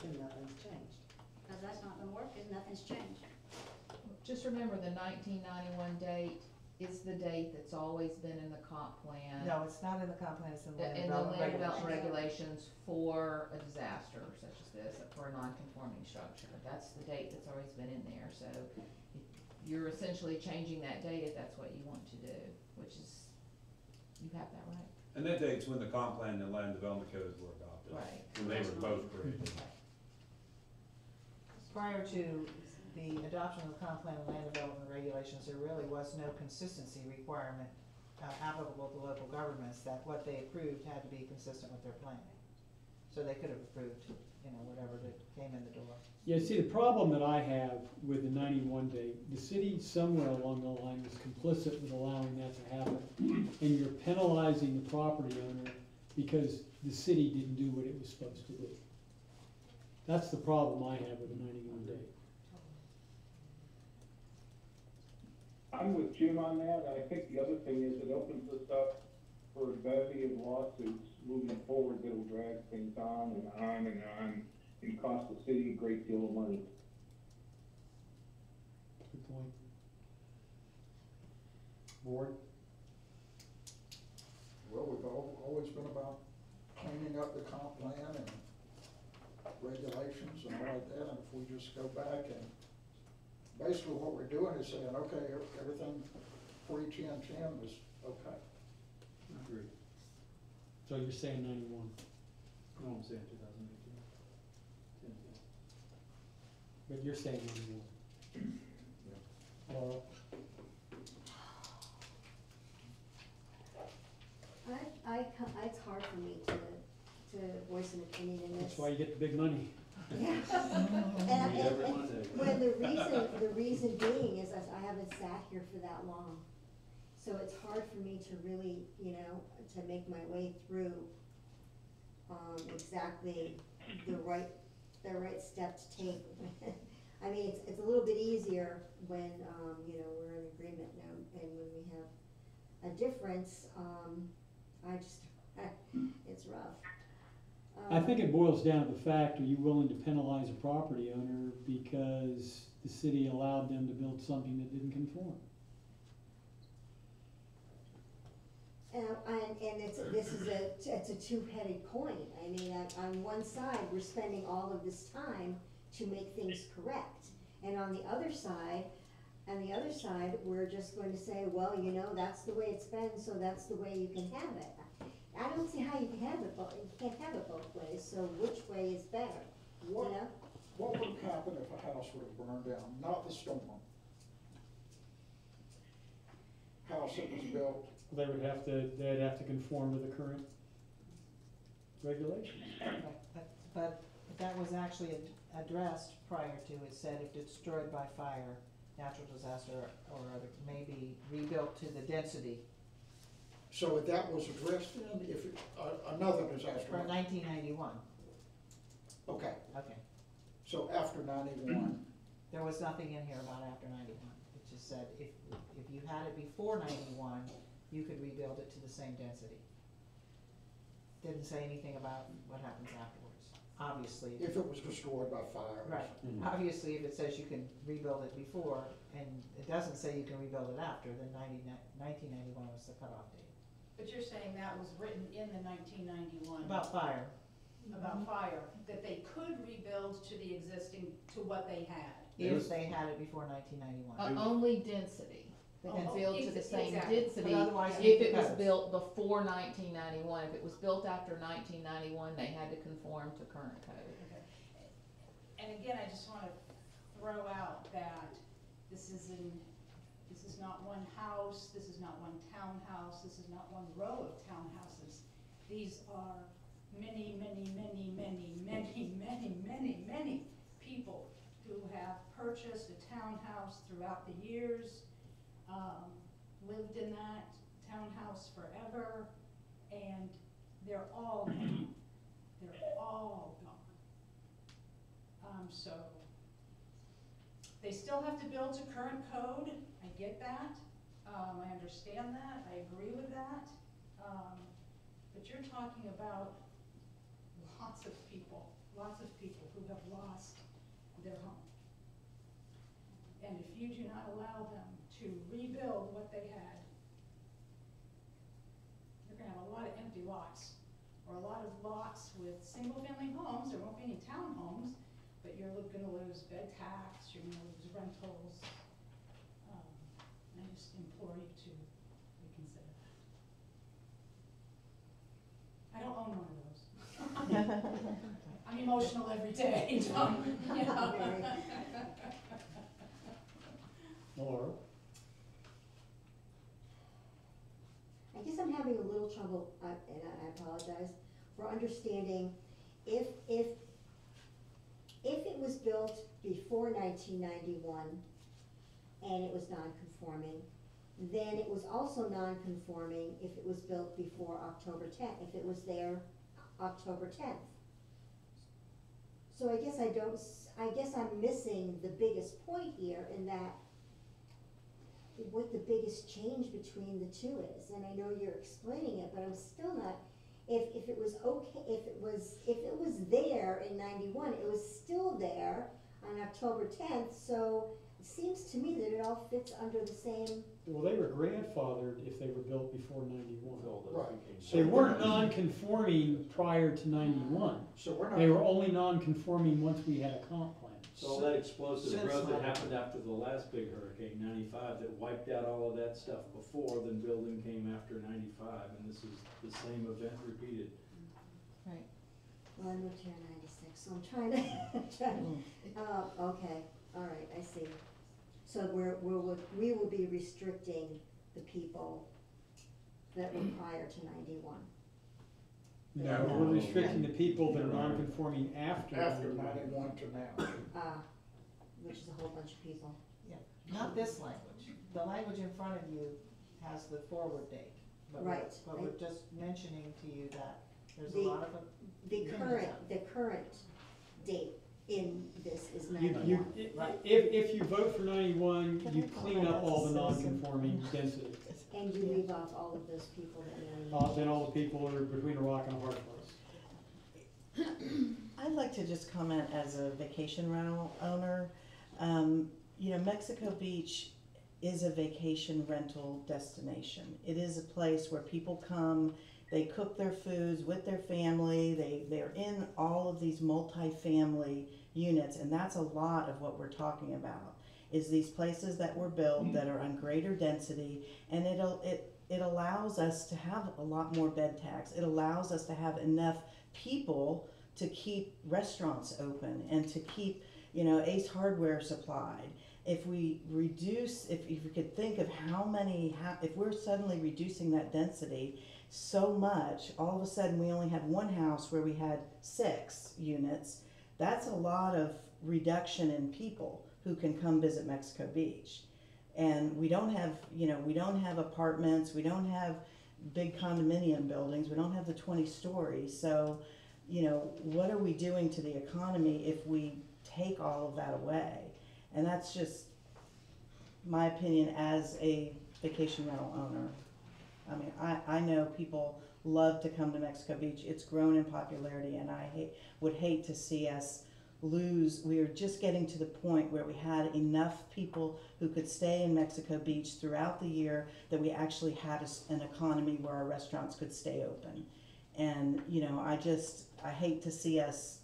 And nothing's changed. because that's not gonna work, because nothing's changed. Just remember the 1991 date is the date that's always been in the comp plan. No, it's not in the comp plan, it's in the land In the development land development regulations. regulations for a disaster such as this, for a non-conforming structure. That's the date that's always been in there, so you're essentially changing that date if that's what you want to do, which is, you have that right. And that dates when the comp plan and the land development codes were adopted. Right. When they were both created. Prior to the adoption of the comp plan and land development regulations, there really was no consistency requirement applicable to local governments, that what they approved had to be consistent with their plan. So they could have approved, you know, whatever that came in the door. Yeah, see, the problem that I have with the 91 date, the city somewhere along the line was complicit with allowing that to happen. And you're penalizing the property owner because the city didn't do what it was supposed to do. That's the problem I have with the 91 date. I'm with Jim on that, and I think the other thing is it opens us up for a bevy of lawsuits moving forward that'll drag things on and on and on and cost the city a great deal of money. Good point. Board? Well, we've always been about cleaning up the comp plan and regulations and all like that, and if we just go back and basically what we're doing is saying, okay, everything pre-1010 is okay. I agree. So you're saying 91, No, I'm saying 2018. but you're saying 91. Laura? It's hard for me to voice an opinion in this. That's why you get the big money. Yeah. Meet every Monday. Well, the reason being is that I haven't sat here for that long. So it's hard for me to really, you know, to make my way through, exactly the right step to take. I mean, it's a little bit easier when, you know, we're in agreement now, and when we have a difference, it's rough. I think it boils down to the fact, are you willing to penalize a property owner because the city allowed them to build something that didn't conform? And it's a two-headed coin. I mean, on one side, we're spending all of this time to make things correct. And on the other side, we're just going to say, well, you know, that's the way it's been, so that's the way you can have it. I don't see how you can have it both, you can't have it both ways, so which way is better, you What, know? what would happen if a house were to burn down, not the storm? House that was built, They'd have to conform to the current regulations. But that was actually addressed prior to, it said if destroyed by fire, natural disaster, or other, may be rebuilt to the density. so if that was addressed then, if, another disaster. From 1991, Okay, okay. so after 91, There was nothing in here about after 91. It just said if you had it before 91, you could rebuild it to the same density. Didn't say anything about what happens afterwards, obviously. if it was destroyed by fire. Right, Mhm. obviously, if it says you can rebuild it before, and it doesn't say you can rebuild it after, then 1991 was the cutoff date. But you're saying that was written in the 1991. About fire. About fire, that they could rebuild to the existing, to what they had. It was- If they had it before 1991. Only density. They can Oh, build to the same exactly. density But otherwise if meet it the was codes. built before 1991. If it was built after 1991, they had to conform to current code. Okay. And again, I just wanna throw out that this is not one house, this is not one townhouse, this is not one row of townhouses. These are many, many, many, many, many, many, many, many people who have purchased a townhouse throughout the years, lived in that townhouse forever, and they're all gone. They're all gone. So, they still have to build to current code, I get that, I understand that, I agree with that. But you're talking about lots of people who have lost their home. And if you do not allow them to rebuild what they had, you're gonna have a lot of empty lots, or a lot of lots with single-family homes. There won't be any townhomes, but you're gonna lose bed tax, you're gonna lose rentals. I just implore you to reconsider that. I'm emotional every day, Tom, you know. Very. Laura? I guess I'm having a little trouble, and I apologize, for understanding if it was built before 1991 and it was non-conforming, then it was also non-conforming if it was built before October 10th, if it was there October 10th. So I guess I'm missing the biggest point here in that what the biggest change between the two is, and I know you're explaining it, but I'm still not, if it was okay, if it was there in 91, it was still there on October 10th, so it seems to me that it all fits under the same. Well, they were grandfathered if they were built before 91. Right. They weren't non-conforming prior to 91. So we're not. They were only non-conforming once we had a comp plan. So all that explosive Since growth that 91. happened after the last big hurricane, 95, that wiped out all of that stuff before, then building came after 95, and this is the same event repeated. Right. Well, I moved here in 96, so I'm trying to, okay, all right, I see. So we will be restricting the people that were prior to 91. No, we're restricting the people that are non-conforming after. After 91 to now. Which is a whole bunch of people. Not this language. The language in front of you has the forward date. But Right. But we're just mentioning to you that there's a The- lot of. The current date in this is You, 91. if you vote for 91, you clean up all the non-conforming density. And you leave off all of those people that are. Then all the people are between a rock and a hard place. I'd like to just comment as a vacation rental owner. You know, Mexico Beach is a vacation rental destination. It is a place where people come, they cook their foods with their family, they're in all of these multi-family units, and that's a lot of what we're talking about, is these places that were built that are on greater density, and it allows us to have a lot more bed tax. It allows us to have enough people to keep restaurants open and to keep, you know, Ace Hardware supplied. If we reduce, if we could think of if we're suddenly reducing that density so much, all of a sudden we only had one house where we had 6 units, that's a lot of reduction in people who can come visit Mexico Beach. And we don't have apartments, we don't have big condominium buildings, we don't have the 20 stories. So, you know, what are we doing to the economy if we take all of that away? And that's just my opinion as a vacation rental owner. I mean, I know people love to come to Mexico Beach. It's grown in popularity, and I would hate to see us lose. We are just getting to the point where we had enough people who could stay in Mexico Beach throughout the year that we actually had an economy where our restaurants could stay open. And, you know, I hate to see us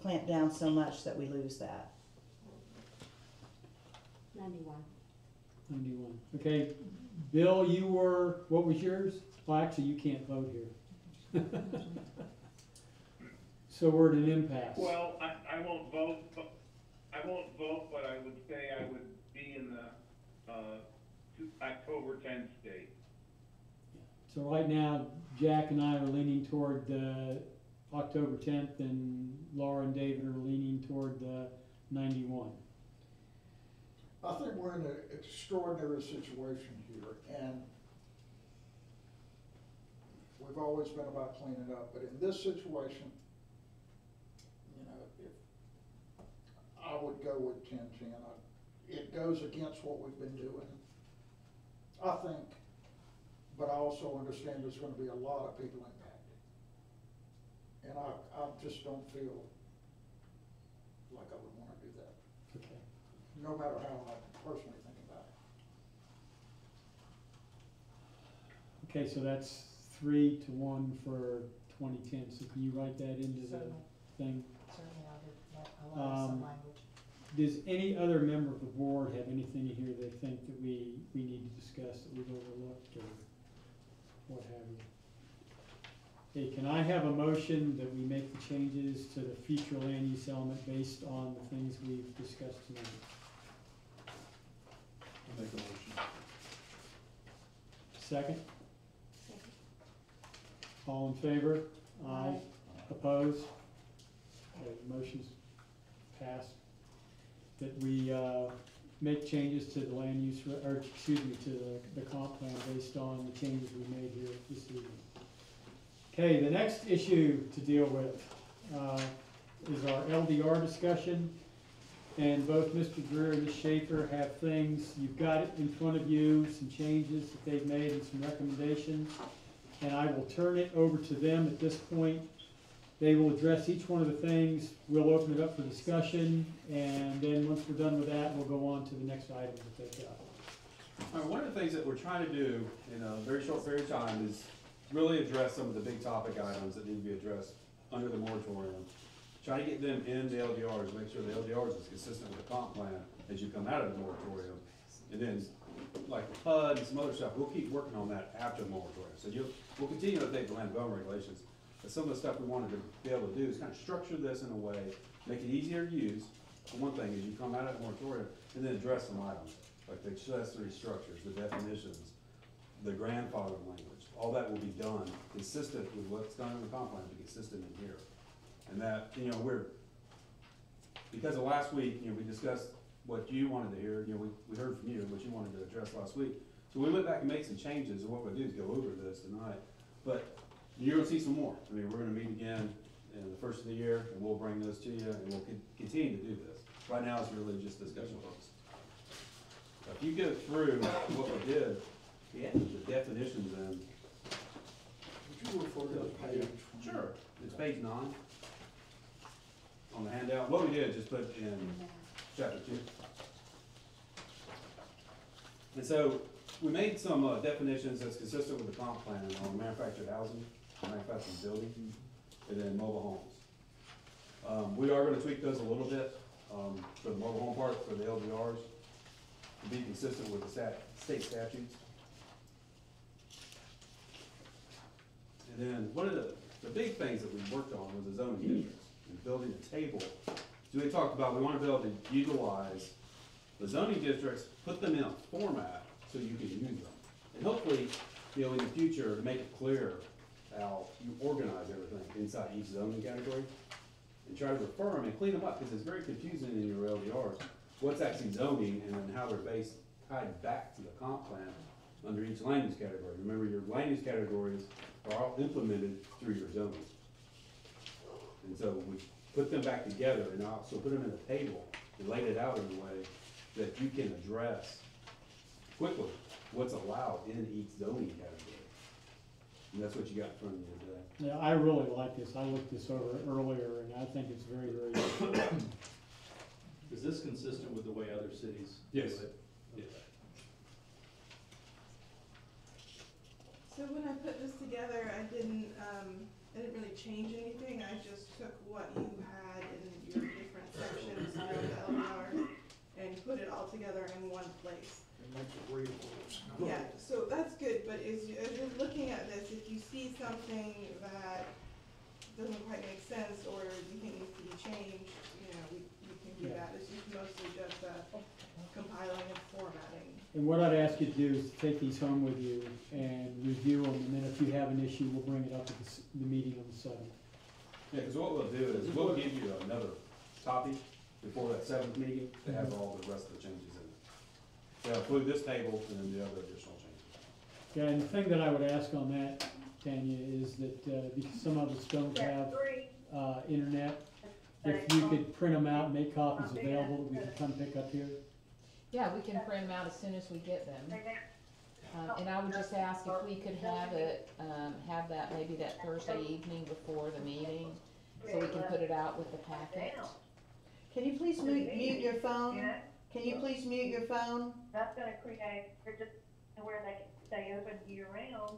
clamp down so much that we lose that. 91. 91. Okay, Bill, what was yours? Well, actually, you can't vote here. So we're at an impasse. Well, I won't vote, but I would say I would be in the, October 10th date. So right now, Jack and I are leaning toward the October 10th, and Laura and David are leaning toward the 91. I think we're in an extraordinary situation here, and we've always been about cleaning up, but in this situation, you know, if I would go with 10-10. It goes against what we've been doing, I think, but I also understand there's gonna be a lot of people impacted. And I just don't feel like I would wanna do that, Okay. no matter how I personally think about it. Okay, so that's 3-1 for 2010. So can you write that into the Certainly. thing? Certainly, I'll allow some language. Does any other member of the board have anything here they think that we need to discuss that we've overlooked or what have you? Okay, can I have a motion that we make the changes to the future land use element based on the things we've discussed tonight? I'll make a motion. Second? All in favor? Aye. Opposed? Okay, motion's passed. That we, make changes to the land use, or excuse me, to the comp plan based on the changes we made here this evening. Okay, the next issue to deal with, is our LDR discussion. And both Mr. Greer and Ms. Schaefer have things, you've got it in front of you, some changes that they've made and some recommendations. And I will turn it over to them at this point. They will address each one of the things, we'll open it up for discussion, and then once we're done with that, we'll go on to the next item that they've got. One of the things that we're trying to do in a very short period of time is really address some of the big topic items that need to be addressed under the moratorium. Try to get them in the LDRs, make sure the LDRs is consistent with the comp plan as you come out of the moratorium. And then, like HUD and some other stuff, we'll keep working on that after the moratorium. So we'll continue to update the land development regulations. But some of the stuff we wanted to be able to do is kind of structure this in a way, make it easier to use. For one thing, as you come out of the moratorium, and then address some items, like the accessory structures, the definitions, the grandfather language. All that will be done consistent with what's done in the comp plan, be consistent in here. And that, because of last week, we discussed what you wanted to hear, we heard from you, what you wanted to address last week. So we went back and made some changes, and what we'll do is go over this tonight. But you're gonna see some more. We're gonna meet again in the first of the year, and we'll bring those to you, and we'll continue to do this. Right now, it's really just discussion focused. So if you go through what we did, the definitions in. Would you refer to the page? Sure. It's page 9 on the handout. What we did, just put in chapter 2. And so we made some definitions that's consistent with the comp plan on manufactured housing, manufactured building, and then mobile homes. We are going to tweak those a little bit for the mobile home part, for the LDRs, to be consistent with the state statutes. And then one of the big things that we worked on was the zoning districts and building a table. So we talked about we want to be able to utilize the zoning districts, put them in a format so you can use them. And hopefully, in the future, make it clear how you organize everything inside each zoning category and try to refer them and clean them up because it's very confusing in your LDRs. What's actually zoning and then how they're tied back to the comp plan under each land use category. Remember, your land use categories are all implemented through your zoning. And so we put them back together and also put them in a table and laid it out in a way that you can address quickly what's allowed in each zoning category. And that's what you got in front of you today. Yeah, I really like this. I looked this over earlier, and I think it's very, very good. Is this consistent with the way other cities do Yes. it? Yes. So when I put this together, I didn't really change anything. I just took what you had in your different sections of the LDR and put it all together in one place. It makes it readable. Yeah, so that's good, but as you're looking at this, if you see something that doesn't quite make sense or you think needs to be changed, we can do that. It's just mostly just compiling and formatting. And what I'd ask you to do is take these home with you and review them, and then if you have an issue, we'll bring it up at the meeting on the 7th. Yeah, because what we'll do is we'll give you another copy before that 7th meeting that has all the rest of the changes in it. So include this table and then the other additional changes. Yeah, and the thing that I would ask on that, Tanya, is that, because some of us don't have, internet, if you could print them out and make copies available that we can come pick up here. Yeah, we can print them out as soon as we get them. And I would just ask if we could have it, have that maybe that Thursday evening before the meeting, so we can put it out with the packet. Can you please mute your phone? Can you please mute your phone? That's gonna create, just where they can stay open year round,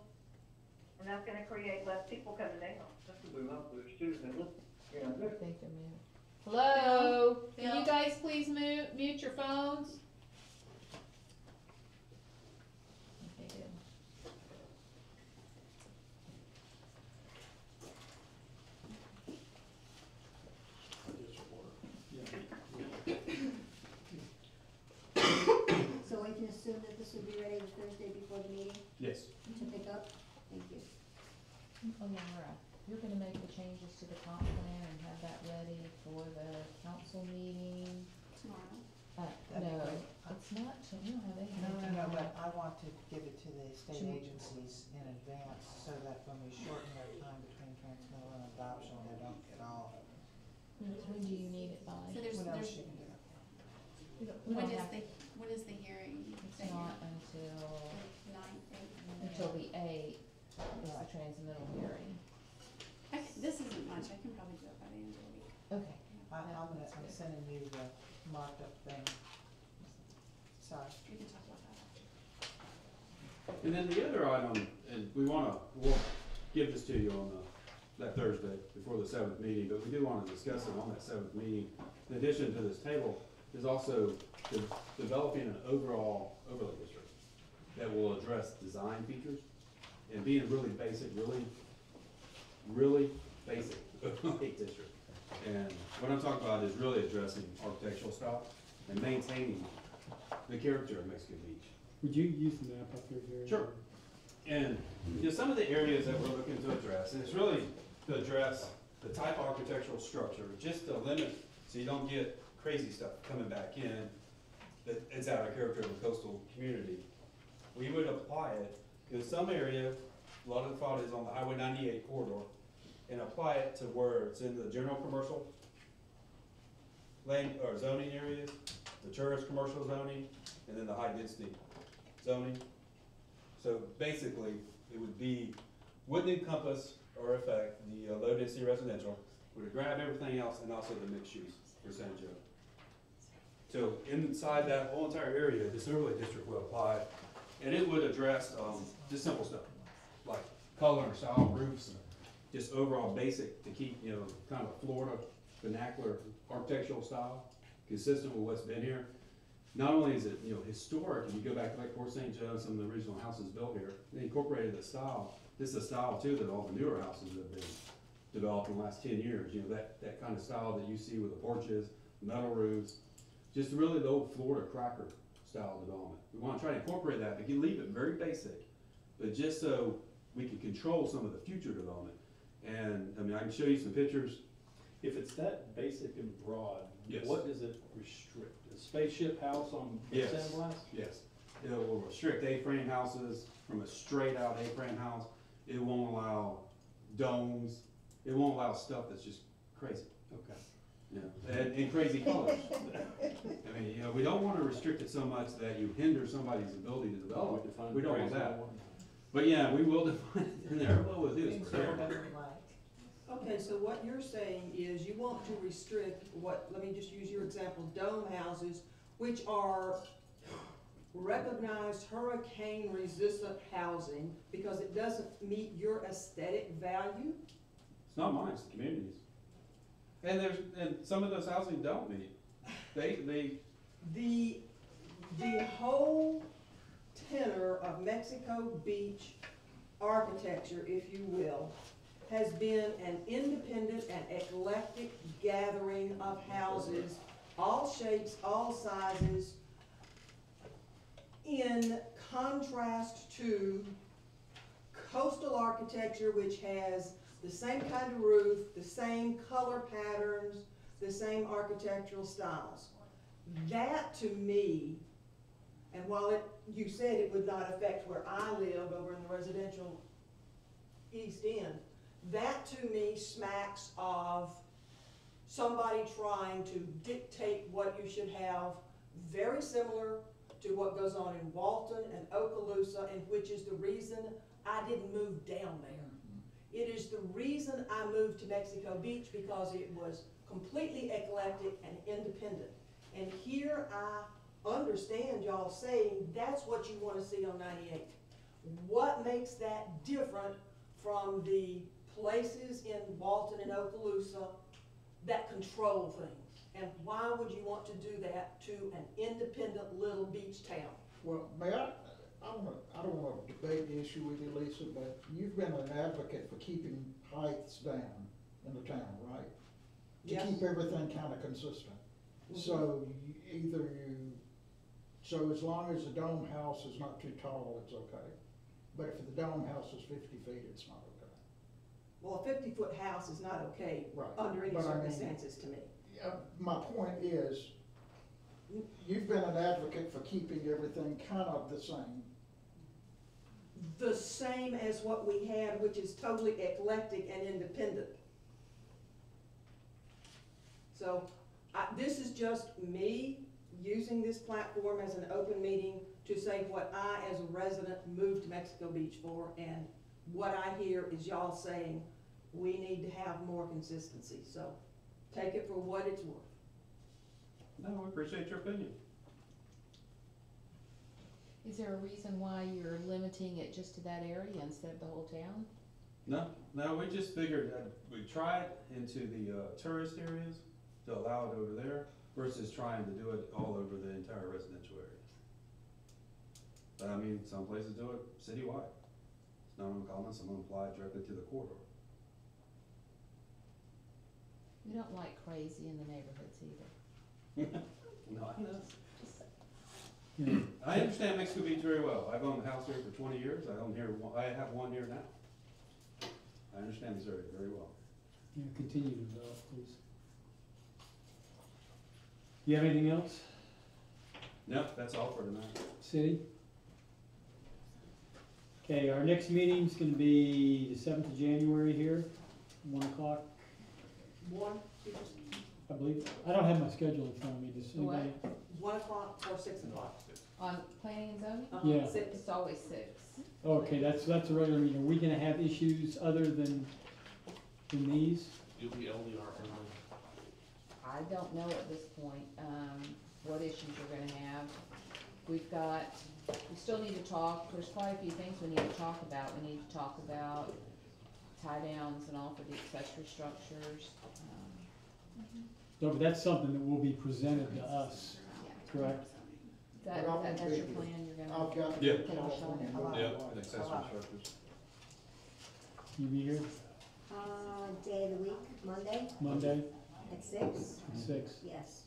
and that's gonna create less people coming down. I think they're muted. Hello, can you guys please mute your phones? Okay, good. this will be ready the Thursday before the meeting Yes. to pick up? Thank you. Laura, you're gonna make the changes to the comp plan and have that ready for the council meeting? Tomorrow. That'd be No, great. it's not, we don't have anything No, tomorrow. but I want to give it to the state Tomorrow. agencies in advance so that when we shorten their time between transmittal and adoption, they don't get all, When do you need it by? So there's, what else there's, you can do. We when don't is have, when is the hearing? it's not until, Like 9, 8? the 8th, is the transmittal hearing. This isn't much, I can probably do it by the end of the week. Okay. I'm sending you the marked up thing. Sorry. We can talk about that after. And then the other item, and we'll give this to you on that Thursday before the 7th meeting, but we do wanna discuss it on that 7th meeting. In addition to this table, is also developing an overall overlay district that will address design features and being really basic, really basic overlay district. And what I'm talking about is really addressing architectural style and maintaining the character of Mexico Beach. Would you use the map up here, Gary? Sure. And, some of the areas that we're looking to address, and it's really to address the type of architectural structure, just to limit, so you don't get crazy stuff coming back in, that it's out of character of a coastal community. We would apply it in some area, a lot of the thought is on the Highway 98 corridor, and apply it to where it's in the general commercial lane, or zoning areas, the tourist commercial zoning, and then the high density zoning. So basically, it wouldn't encompass or affect the low density residential, would grab everything else and also the mixed use percentage of it. So inside that whole entire area, this overlay district will apply, and it would address, just simple stuff, like color and style, roofs, just overall basic to keep, kind of Florida vernacular architectural style, consistent with what's been here. Not only is it, historic, and you go back to like Port St. Joe, some of the original houses built here, they incorporated the style. This is a style too that all the newer houses have been developed in the last 10 years, that kind of style that you see with the porches, metal roofs, just really the old Florida cracker style development. We wanna try to incorporate that, but you leave it very basic, but just so we can control some of the future development. And, I can show you some pictures. If it's that basic and broad, Yes. what does it restrict? A spaceship house on Yes. sandblast? Yes, it will restrict A-frame houses from a straight out A-frame house. It won't allow domes. It won't allow stuff that's just crazy. Okay. And crazy colors. We don't wanna restrict it so much that you hinder somebody's ability to develop. We don't want that. But yeah, we will define it in there. What we'll do is protect it. Okay, so what you're saying is you want to restrict let me just use your example, dome houses, which are recognized hurricane resistant housing because it doesn't meet your aesthetic value? It's not mine, it's the community's. And some of those housing don't meet. The whole tenor of Mexico Beach architecture, if you will, has been an independent and eclectic gathering of houses, all shapes, all sizes, in contrast to coastal architecture, which has the same kind of roof, the same color patterns, the same architectural styles. That to me, and while you said it would not affect where I live over in the residential East End, that to me smacks of somebody trying to dictate what you should have, very similar to what goes on in Walton and Okaloosa, and which is the reason I didn't move down there. It is the reason I moved to Mexico Beach, because it was completely eclectic and independent. And here I understand y'all saying that's what you want to see on 98. What makes that different from the places in Walton and Okaloosa that control things? And why would you want to do that to an independent little beach town? Well, may I don't want to debate the issue with you, Lisa, but you've been an advocate for keeping heights down in the town, right? To Yes. keep everything kind of consistent. So either you So as long as the dome house is not too tall, it's okay. But if the dome house is 50 feet, it's not okay. Well, a 50-foot house is not okay Right. under any But I mean- circumstances to me. My point is, you've been an advocate for keeping everything kind of the same. The same as what we had, which is totally eclectic and independent. So, this is just me using this platform as an open meeting to say what I, as a resident, moved to Mexico Beach for, and what I hear is y'all saying, we need to have more consistency, so take it for what it's worth. No, I appreciate your opinion. Is there a reason why you're limiting it just to that area instead of the whole town? No, we just figured that we'd try it into the tourist areas to allow it over there versus trying to do it all over the entire residential area. But I mean, some places do it citywide. It's not uncommon, some apply it directly to the corridor. We don't like crazy in the neighborhoods either. No, I know. Yeah. I understand Mexico Beach very well. I've owned a house here for 20 years. I have one here now. I understand this area very well. Yeah, continue to develop, please. You have anything else, No, that's all for tonight. city? Okay, our next meeting's gonna be the 7th of January here, 1 o'clock, I believe. I don't have my schedule in front of me, does What? anybody? 1 o'clock or 6 o'clock? On planning and zoning? Yeah. It's always 6. Okay, that's a regular meeting. Are we gonna have issues other than these? You'll be LDR only. I don't know at this point, what issues you're gonna have. We still need to talk, there's quite a few things we need to talk about. We need to talk about tie downs and all for the accessory structures. No, but that's something that will be presented to us, correct? That's your plan, you're gonna. I've got to Yeah. go to California. Yeah, accessory structures. You be here Day of the week, Monday Monday at 6? at 6? Yes.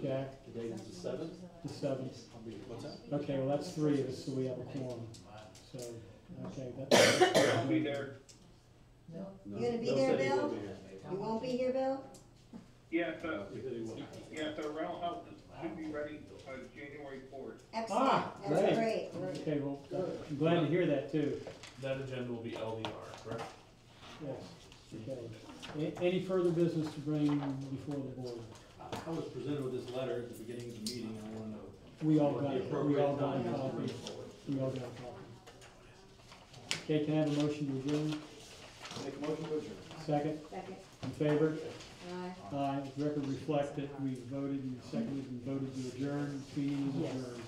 Jack, The date is the 7th? the 7th. What's that? Okay, well, that's 3 of us, so we have a quorum. So, okay, that's, I'll be there. No. You gonna be there, Bill? You won't be here, Bill? Yeah, so rental houses should be ready, January 4th. Excellent, that's great. okay, well, I'm glad to hear that too. That agenda will be LDR, correct? Yes, okay. Any further business to bring before the board? I was presented with this letter at the beginning of the meeting, I wanna know. We all what got the it, we appropriate all got a time is to copy. bring forward. We all got a copy. Okay, can I have a motion to adjourn? Make a motion to adjourn. Second, Second. in favor? Aye. Aye, record reflect that we voted and seconded and voted to adjourn, meeting is adjourned.